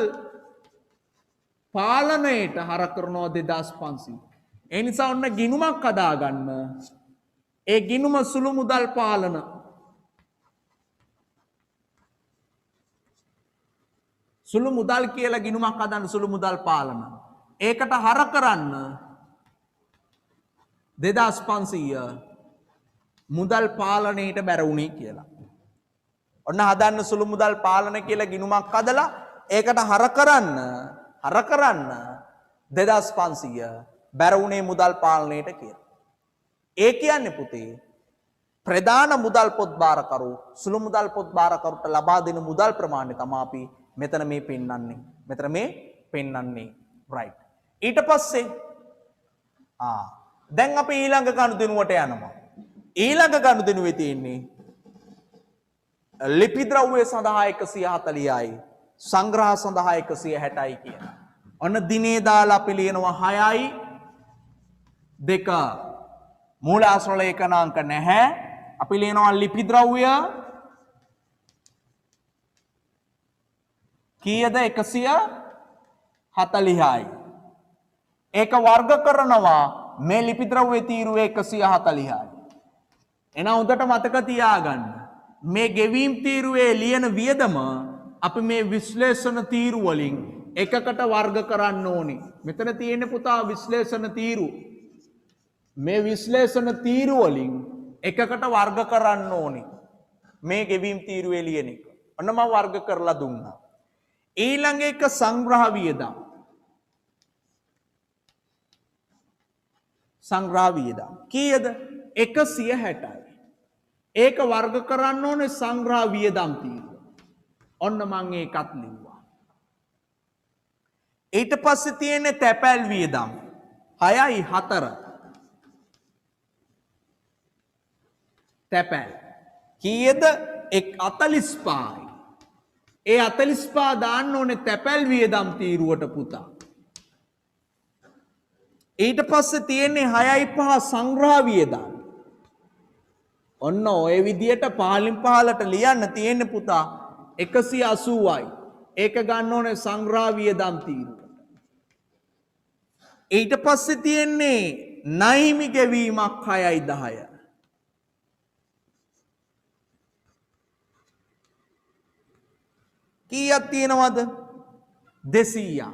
පාලනයට හර කරනවා 2500. ඒ නිසා ඔන්න ගිණුමක් හදාගන්න. ඒ ගිණුම සුළු මුදල් පාලන සුළු මුදල් කියලා ගිණුමක් හදන්න සුළු මුදල් පාලන. ඒකට හර කරන්න 2500 මුදල් පාලනයට බැරවුණේ කියලා. ඔන්න හදන්න සුළු මුදල් පාලන කියලා ගිණුමක් හදලා ඒකට හර කරන්න 2500 බැරවුණේ මුදල් පාලනයට කියලා. ඒ කියන්නේ පුතේ ප්‍රධාන මුදල් පොත් බාරකරු සුළු මුදල් පොත් බාරකරුට ලබා දෙන මුදල් ප්‍රමාණය තමයි අපි මෙතන මේ පෙන්වන්නේ. මෙතන මේ පෙන්වන්නේ. රයිට්. ඊට පස්සේ දැන් අපි ඊළඟ ගනුදෙනුවට යනවා. ඊළඟ ගනුදෙනුවේ තියෙන්නේ ලිපි ද්‍රව්‍ය සඳහා 140යි සංග්‍රහ සඳහා 160යි කියන. ඔන්න දිනේ දාලා අපි ලියනවා 6යි 2 මූලාශ්‍ර ලේඛනාංක නැහැ. අපි ලියනවා ලිපි ද්‍රව්‍ය කීයද? 140යි. ඒක වර්ග කරනවා මේ ලිපි ද්‍රව්‍ය තීරුවේ 140යි. එහෙනම් උදට මතක තියාගන්න. මේ ගෙවීම් තීරුවේ ලියන වියදම අපි මේ විශ්ලේෂණ තීරු වලින් එකකට වර්ග කරන්න ඕනේ. මෙතන තියෙන්නේ පුතා විශ්ලේෂණ තීරු. මේ විශ්ලේෂණ තීරු වලින් එකකට වර්ග කරන්න ඕනේ. මේ ගෙවීම් තීරුවේ ලියන එක. ඔන්න මම වර්ග කරලා දුන්නා. ඊළඟ එක සංග්‍රහ වියදම්. සංග්‍රහ වියදම් කීයද? 160යි. ඒක වර්ග කරන්න ඕනේ සංග්‍රහ වියදම් තීරුව. ඔන්න මම ඒකත් ලිව්වා. ඊට පස්සේ තියෙන්නේ තැපැල් වියදම් 6යි 4. තැපැල් කීයද? 45යි. ඒ 45 දාන්න ඕනේ තැපැල් වියදම් තීරුවට පුතා. ඊට පස්සේ තියෙන්නේ 6යි 5 සංග්‍රහ වියදම්. ඔන්න ඔය විදියට පහලින් පහලට ලියන්න තියෙන්නේ පුතා 180යි. ඒක ගන්න ඕනේ සංග්‍රහ වියදම් තීරුව. ඊට පස්සේ තියෙන්නේ නයිමි ගෙවීමක් 6යි 10. කීයක් තියෙනවද? 200ක්.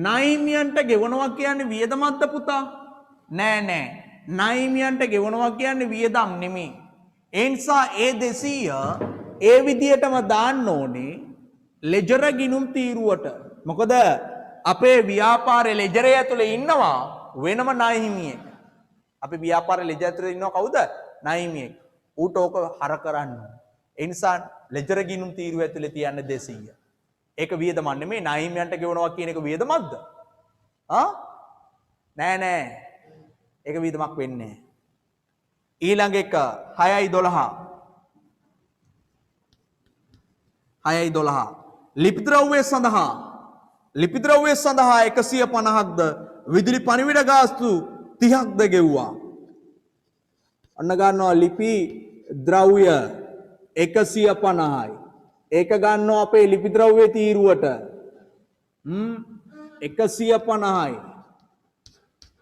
නයිමියන්ට ගෙවනවා කියන්නේ වියදමක්ද පුතා? නෑ. නයිමියන්ට ගෙවනවා කියන්නේ වියදම් නෙමෙයි. ඒ නිසා ඒ 200 ඒ විදියටම දාන්න ඕනේ ලෙජර ගිණුම් තීරුවට. මොකද අපේ ව්‍යාපාරයේ ලෙජරය ඇතුලේ ඉන්නවා වෙනම නයිමියෙක්. අපේ ව්‍යාපාරයේ ලෙජරය ඇතුලේ ඉන්නවා කවුද? නයිමියෙක්. ඌට ඕක හර කරන්න. ඒ නිසා ලෙජර ගිණුම් තීරුව ඇතුලේ තියන්න 200. ඒක වියදමක් නෙමෙයි. නයිමියන්ට ගෙවනවා කියන එක වියදමක්ද? නෑ. ඒක වියදමක් වෙන්නේ නෑ. ඊළඟ එක 6යි 12. 6යි 12. ලිපිද්‍රව්‍ය සඳහා 150ක්ද විදුලි පණිවිඩ ගාස්තු 30ක්ද ගෙව්වා. අන්න ගන්නවා ලිපි ද්‍රව්‍ය 150යි. ඒක ගන්නවා අපේ ලිපි ද්‍රව්‍ය තීරුවට 150යි.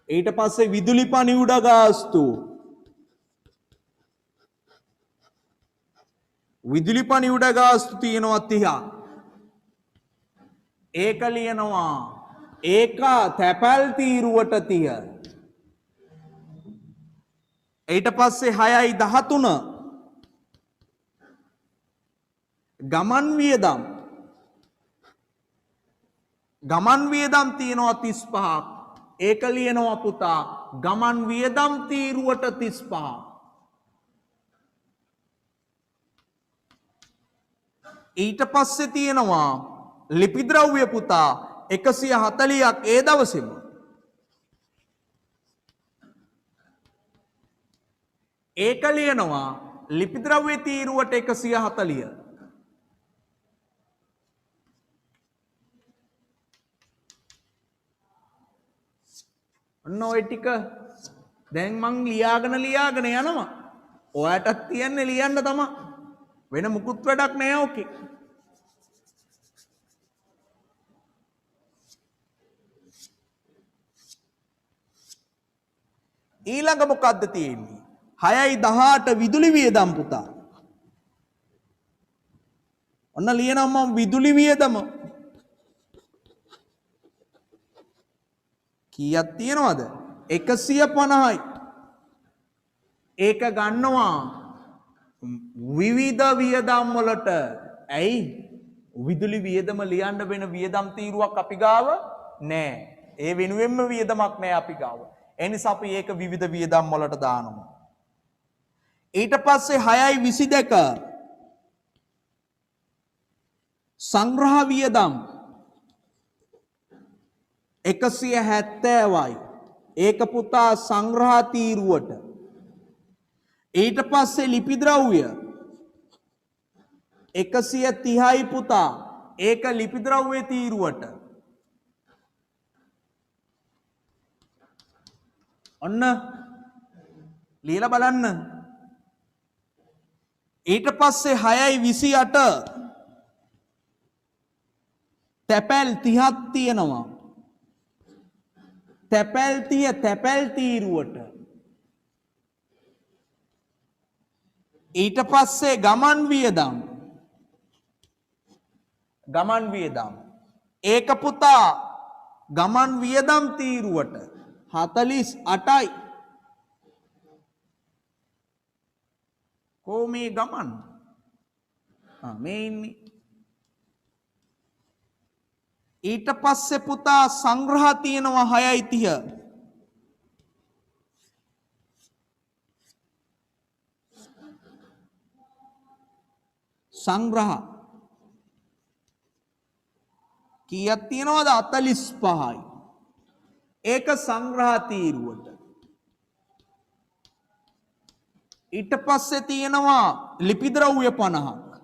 ඊට පස්සේ විදුලි පණිවිඩ ගාස්තු තියෙනවා 30ක්. ඒක ලියනවා ඒක තැපැල් තීරුවට 30. ඊට පස්සේ 6යි 13 ගමන් වියදම් තියෙනවා 35ක්. ඒක ලියනවා පුතා ගමන් වියදම් තීරුවට 35. ඊට පස්සේ තියෙනවා ලිපිද්‍රව්‍ය පුතා 140ක් ඒ දවසේම. ඒක ලියනවා ලිපිද්‍රව්‍ය තීරුවට 140. ඔන්න ඔය ටික දැන් මං ලියාගෙන යනවා. ඔයාටත් තියන්නේ ලියන්න තමයි. වෙන මුකුත් වැඩක් නෑ ඕකේ. ඊළඟ මොකද්ද තියෙන්නේ? 6යි 18 විදුලි වියදම් පුතා. ඔන්න ලියනවා මම විදුලි වියදම. කීයක් තියෙනවද? 150යි. ඒක ගන්නවා විවිධ වියදම් වලට. ඇයි? විදුලි වියදම ලියන්න වෙන වියදම් තීරුවක් අපි ගාව නෑ. ඒ වෙනුවෙන්ම වියදමක් නෑ අපි ගාව. ඒ නිසා අපි ඒක විවිධ වියදම් වලට දානවා. ඊට පස්සේ 6යි 22 සංග්‍රහ වියදම් 170යි. ඒක පුතා සංග්‍රහ තීරුවට. ඊට පස්සේ ලිපිද්‍රව්‍ය 130යි පුතා. ඒක ලිපිද්‍රව්‍ය තීරුවට. ඔන්න ලියලා බලන්න. ඊට පස්සේ 6යි 28 තැපැල් 30ක් තියෙනවා. තැපැල් 30 තැපැල් තීරුවට. ඊට පස්සේ ගමන් වියදම් ඒක පුතා ගමන් වියදම් තීරුවට 48යි. කො මේ ගමන් මේ ඉන්නේ. ඊට පස්සේ පුතා සංග්‍රහ තියෙනවා 6යි 30. සංග්‍රහ කීයක් තියෙනවද? 45යි. ඒක සංග්‍රහ තීරුවට. ඊට පස්සේ තියෙනවා ලිපිද්‍රව්‍ය 50ක්.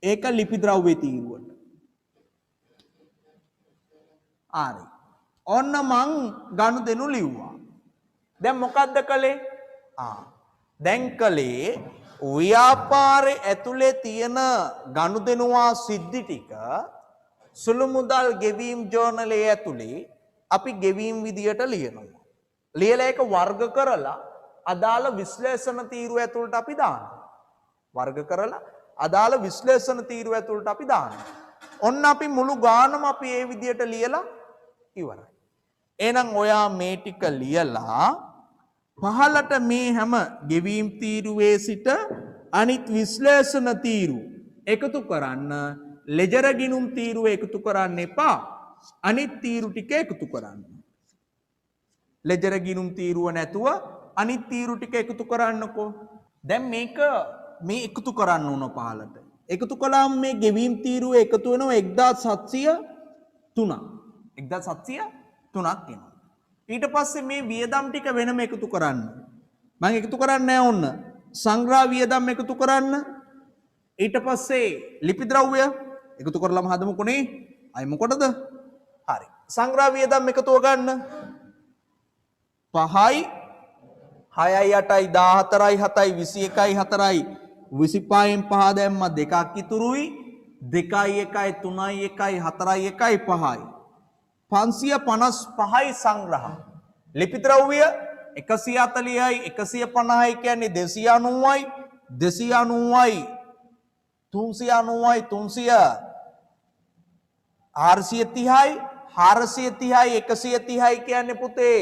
ඒක ලිපිද්‍රව්‍ය තීරුවට. හරි. ඔන්න මං ගනුදෙනු ලිව්වා. දැන් මොකද්ද කළේ? දැන් කලේ ව්‍යාපාරේ ඇතුලේ තියෙන ගනුදෙනුවා සිද්ධි ටික සුළු මුදල් ගෙවීම් ජර්නලයේ ඇතුලේ අපි ගෙවීම් විදියට ලියනවා. ලියලා ඒක වර්ග කරලා අදාළ විශ්ලේෂණ තීරුව ඇතුළට අපි දානවා. වර්ග කරලා අදාළ විශ්ලේෂණ තීරුව ඇතුළට අපි දානවා. ඔන්න අපි මුළු ගානම අපි ඒ විදියට ලියලා ඉවරයි. එහෙනම් ඔයා මේ ටික ලියලා පහලට මේ හැම ගෙවීම් තීරුවේ සිට අනිත් විශ්ලේෂණ තීරු එකතු කරන්න. ලෙජර ගිණුම් තීරුව එකතු කරන්න එපා. අනිත් තීරු ටික එකතු කරන්න. ලෙජර ගිණුම් තීරුව නැතුව අනිත් තීරු ටික එකතු කරන්නකෝ. දැන් මේක මේ එකතු කරන්න ඕන පහලට. එකතු කළාම මේ ගෙවීම් තීරුව එකතු වෙනවා 1703ක්. 1703ක් එනවා. ඊට පස්සේ මේ වියදම් ටික වෙනම එකතු කරන්න. මම එකතු කරන්නේ නැහැ ඔන්න. සංග්‍රහ වියදම් එකතු කරන්න. ඊට පස්සේ ලිපි ද්‍රව්‍ය එකතු කරලාම හදමුකෝනේ. අය මොකටද? හරි. සංග්‍රහ වියදම් එකතුව ගන්න. 5යි 6යි 8යි 14යි 7යි 21යි 4යි 25න් 5 දැම්ම දෙකක් ඉතුරුයි. 2යි 1යි 3යි 1යි 4යි 1යි 5යි 555යි සංග්‍රහ. ලිපි ද්‍රව්‍ය 140යි 150යි කියන්නේ 290යි 290යි 390යි 300 430යි 430යි 130යි කියන්නේ පුතේ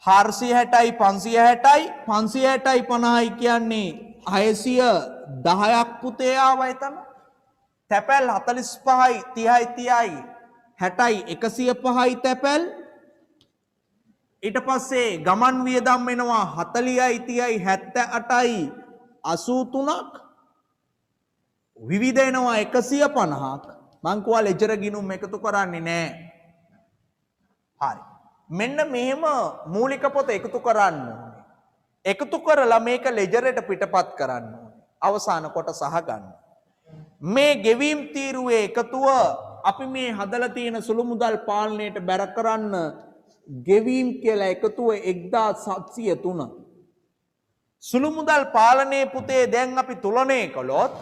460යි 560යි 560යි 50යි කියන්නේ 610ක් පුතේ ආවා එතන. තැපැල් 45යි 30යි 60යි 105යි තැපැල්. ඊට පස්සේ ගමන් වියදම් වෙනවා 40යි 30යි 78යි 83ක්. විවිධ එනවා 150ක්. මං කිව්වා ලෙජර් ගිණුම් එකතු කරන්නේ නැහැ. හරි. මෙන්න මෙහෙම මූලික පොත එකතු කරන්න ඕනේ. එකතු කරලා මේක ලෙජරයට පිටපත් කරන්න ඕනේ. අවසාන කොටස අහගන්න. මේ ගෙවීම් තීරුවේ එකතුව අපි මේ හදලා තියෙන සුළු මුදල් පාලනයට බැර කරන්න ගෙවීම් කියලා එකතුව 1703. සුළු මුදල් පාලනයේ පුතේ දැන් අපි තුලනය කළොත්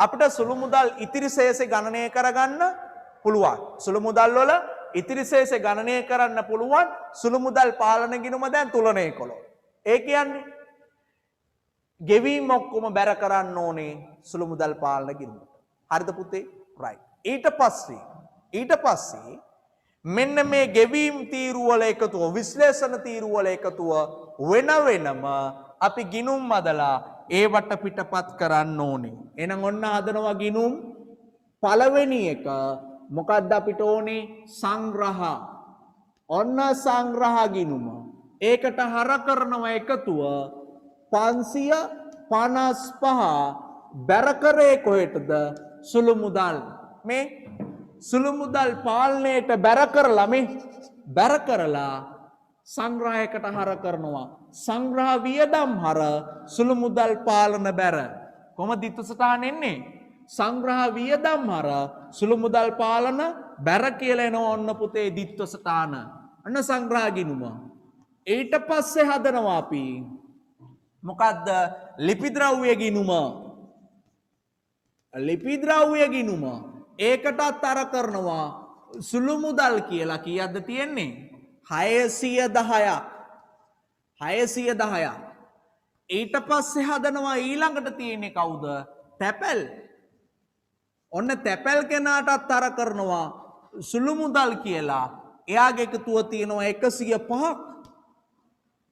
අපිට සුළු මුදල් ඉතිරි ශේෂය ගණනය කරගන්න පුළුවන්. සුළු මුදල් වල ඉතිරි ශේෂය ගණනය කරන්න පුළුවන් සුළු මුදල් පාලන ගිණුම දැන් තුලනය කළොත්. ඒ කියන්නේ ගෙවීම් ඔක්කොම බැර කරන්න ඕනේ සුළු මුදල් පාලන ගිණුම. හරිද පුතේ? right. ඊට පස්සේ මෙන්න මේ ගෙවීම් තීරු වල එකතුව විශ්ලේෂණ තීරු වල එකතුව වෙන වෙනම අපි ගිණුම් අදලා ඒවට පිටපත් කරන්න ඕනේ. එහෙනම් ඔන්න හදනවා ගිණුම් පළවෙනි එක මොකක්ද අපිට ඕනේ? සංග්‍රහ. ඔන්න සංග්‍රහ ගිණුම. ඒකට හර කරනවා එකතුව 555 බැර කරේ කොහෙටද? සුළු මුදල්. මේ සුළු මුදල් පාලනයට බැර කරලා සංග්‍රහයකට හර කරනවා. සංග්‍රහ වියදම් හර සුළු මුදල් පාලන බැර. කොහොමද ද්විත්ව එන්නේ? සංග්‍රහ වියදම් හර සුළු මුදල් පාලන බැර කියලා එනවා ඔන්න පුතේ ද්විත්ව සටහන. අන්න සංග්‍රහ ගිණුම. ඊට පස්සේ හදනවා අපි මොකද්ද? ලිපි ද්‍රව්‍ය ගිණුම. ලිපි ද්‍රව්‍ය ගිණුම. ඒකටත් අර කරනවා සුළු මුදල් කියලා කීයක්ද තියෙන්නේ? 610ක්. 610ක්. ඊට පස්සේ හදනවා ඊළඟට තියෙන්නේ කවුද? තැපැල්. ඔන්න තැපැල් කෙනාටත් අර කරනවා සුළු මුදල් කියලා. එයාගේ එකතුව තියෙනවා 105ක්.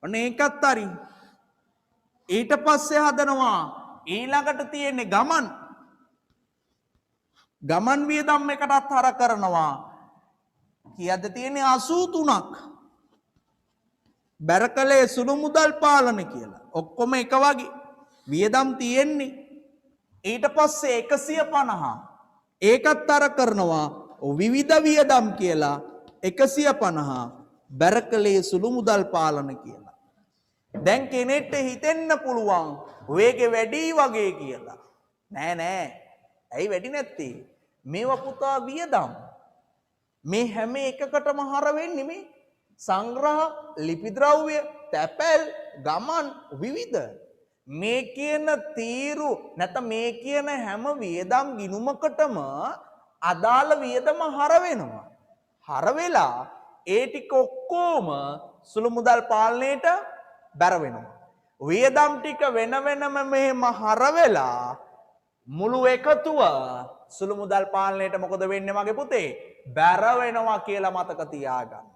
ඔන්න ඒකත් හරි. ඊට පස්සේ හදනවා ඊළඟට තියෙන්නේ ගමන් වියදම් එකටත් හර කරනවා. කීයක්ද තියෙන්නේ? 83ක්. බැර කළේ සුළු මුදල් පාලන කියලා. ඔක්කොම එක වගේ වියදම් තියෙන්නේ. ඊට පස්සේ 150 ඒකත් අර කරනවා විවිධ වියදම් කියලා 150 බැර කළේ සුළු මුදල් පාලන කියලා. දැන් කෙනෙක්ට හිතෙන්න පුළුවන් වේගෙ වැඩි වගේ කියලා. නෑ. ඇයි වැඩි නැත්තේ? මේවා පුතා වියදම්. මේ හැම එකකටම හර වෙන්නේ මේ සංග්‍රහ, ලිපි ද්‍රව්‍ය, තැපැල්, ගමන් විවිධ. මේ කියන තීරු නැත්නම් මේ කියන හැම වියදම් ගිණුමකටම අදාළ වියදම හර වෙනවා. හර වෙලා ඒ ටික ඔක්කොම සුළු මුදල් පාලනයට බැර වෙනවා. වියදම් ටික වෙන වෙනම මෙහෙම හර වෙලා මුළු එකතුව සුළු මුදල් පාලනයට මොකද වෙන්නේ මගේ පුතේ? බැර වෙනවා කියලා මතක තියාගන්න.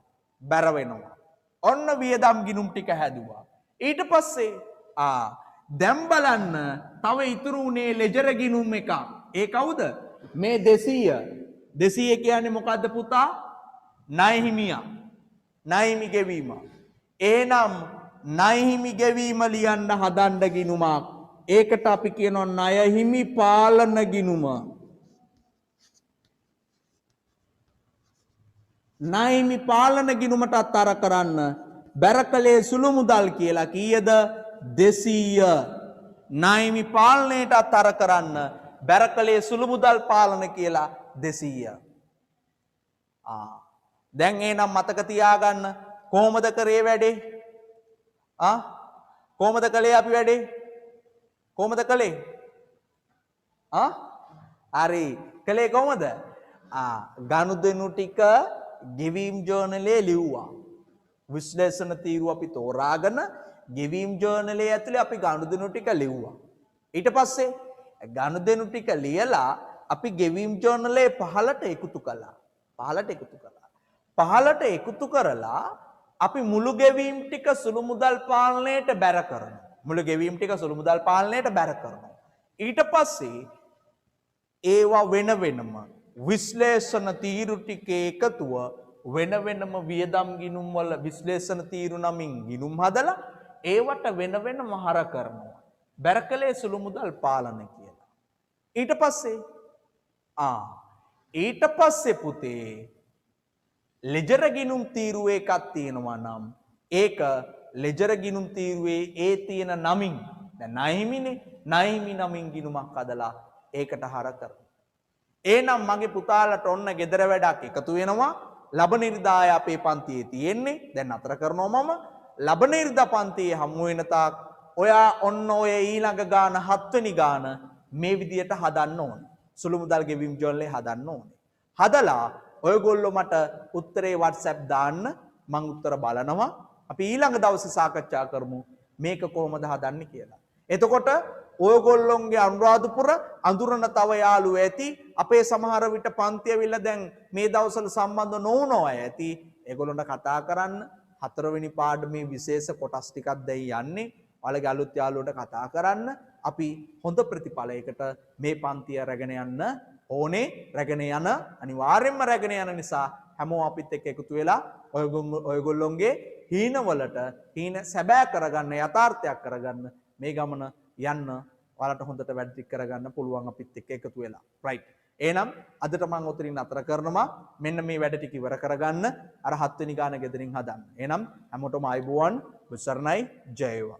බැර වෙනවා. ඔන්න වියදම් ගිණුම් ටික හැදුවා. ඊට පස්සේ දැන් බලන්න තව ඉතුරු උනේ ලෙජර් ගිණුම් එක. ඒ කවුද? මේ 200. 200 කියන්නේ මොකද්ද පුතා? ණය හිමියා. ණය හිමි ගෙවීම. එහෙනම් ණය හිමි ගෙවීම ලියන්න හදන්න ගිණුමක්. ඒකට අපි කියනවා ණය හිමි පාලන ගිණුම. ණය හිමි පාලන ගිණුමටත් අර කරන්න බැරකලේ සුළු මුදල් කියලා කීයද? 200. ණය හිමි පාලනයටත් අර කරන්න බැරකලේ සුළු මුදල් පාලන කියලා 200. දැන් එහෙනම් මතක තියාගන්න කොහොමද කරේ වැඩේ? කොහොමද කළේ අපි වැඩේ? කොහොමද කළේ? හරි. කළේ කොහොමද? ගනුදෙනු ටික ගෙවීම් ජර්නලයේ ලිව්වා. විශ්ලේෂණ තීරු අපි තෝරාගෙන ගෙවීම් ජර්නලයේ ඇතුලේ අපි ගනුදෙනු ටික ලිව්වා. ඊට පස්සේ ගනුදෙනු ටික ලියලා අපි ගෙවීම් ජර්නලයේ පහළට එකතු කළා. පහළට එකතු කරලා අපි මුළු ගෙවීම් ටික සුළු මුදල් පාලනයට බැර කරනවා. මුළු ගෙවීම් ටික සුළු මුදල් පාලනයට බැර කරනවා. ඊට පස්සේ ඒවා වෙන වෙනම විශ්ලේෂණ තීරු ටික එකතුව වෙන වෙනම වියදම් ගිණුම් වල විශ්ලේෂණ තීරු නමින් ගිණුම් හදලා ඒවට වෙන වෙනම හර කරනවා. බැර කළේ සුළු මුදල් පාලන කියලා. ඊට පස්සේ පුතේ ලෙජර් ගිණුම් තීරුවේ එකක් තියෙනවා නම් ඒක ලෙජර් ගිණුම් තීරුවේ ඒ තියෙන නමින් දැන් ණය හිමිනේ ණය හිමි නමින් ගිණුමක් හදලා ඒකට හර කරනවා. එහෙනම් මගේ පුතාලට ඔන්න ගෙදර වැඩක් එකතු වෙනවා. ලබන ඉරිදාය අපේ පන්තියේ තියෙන්නේ. දැන් අතර කරනවා මම. ලබන ඉරිදා පන්තියේ හමු වෙන තාක් ඔයා ඔන්න ඔය ඊළඟ ගාන 7 වෙනි ගාන මේ විදියට හදන්න ඕනේ. සුළු මුදල් ගෙවීම් ජර්නලේ හදන්න ඕනේ. හදලා ඔයගොල්ලෝ මට උත්තරේ WhatsApp දාන්න මම උත්තර බලනවා. අපි ඊළඟ දවසේ සාකච්ඡා කරමු මේක කොහොමද හදන්නේ කියලා. එතකොට ඔයගොල්ලොන්ගේ අනුරාධපුර අඳුරන තව යාළුවෝ ඇති. අපේ සමහර විට පන්ති ඇවිල්ලා දැන් මේ දවස්වල සම්බන්ධ නොවුනෝ අය ඇති. ඒගොල්ලන්ට කතා කරන්න 4 වෙනි පාඩමේ විශේෂ කොටස් ටිකක් දැන් යන්නේ. ඔයාලගේ අලුත් යාළුවන්ට කතා කරන්න. අපි හොඳ ප්‍රතිඵලයකට මේ පන්තිය රැගෙන යන්න ඕනේ. රැගෙන යන අනිවාර්යෙන්ම රැගෙන යන නිසා හැමෝම අපිත් එක්ක එකතු වෙලා ඔයගොල්ලොන්ගේ හීනවලට හීන සැබෑ කරගන්න යථාර්ථයක් කරගන්න මේ ගමන යන්න ඔයාලට හොඳට වැඩ ටික කරගන්න පුළුවන් අපිත් එක්ක එකතු වෙලා. රයිට්. එහෙනම් අදට මම උතරින් අතර කරනවා. මෙන්න මේ වැඩ ටික ඉවර කරගන්න අර 7 වෙනි ගාන ගෙදරින් හදන්න. එහෙනම් හැමෝටම ආයුබෝවන්. බුසරණයි ජය වේවා.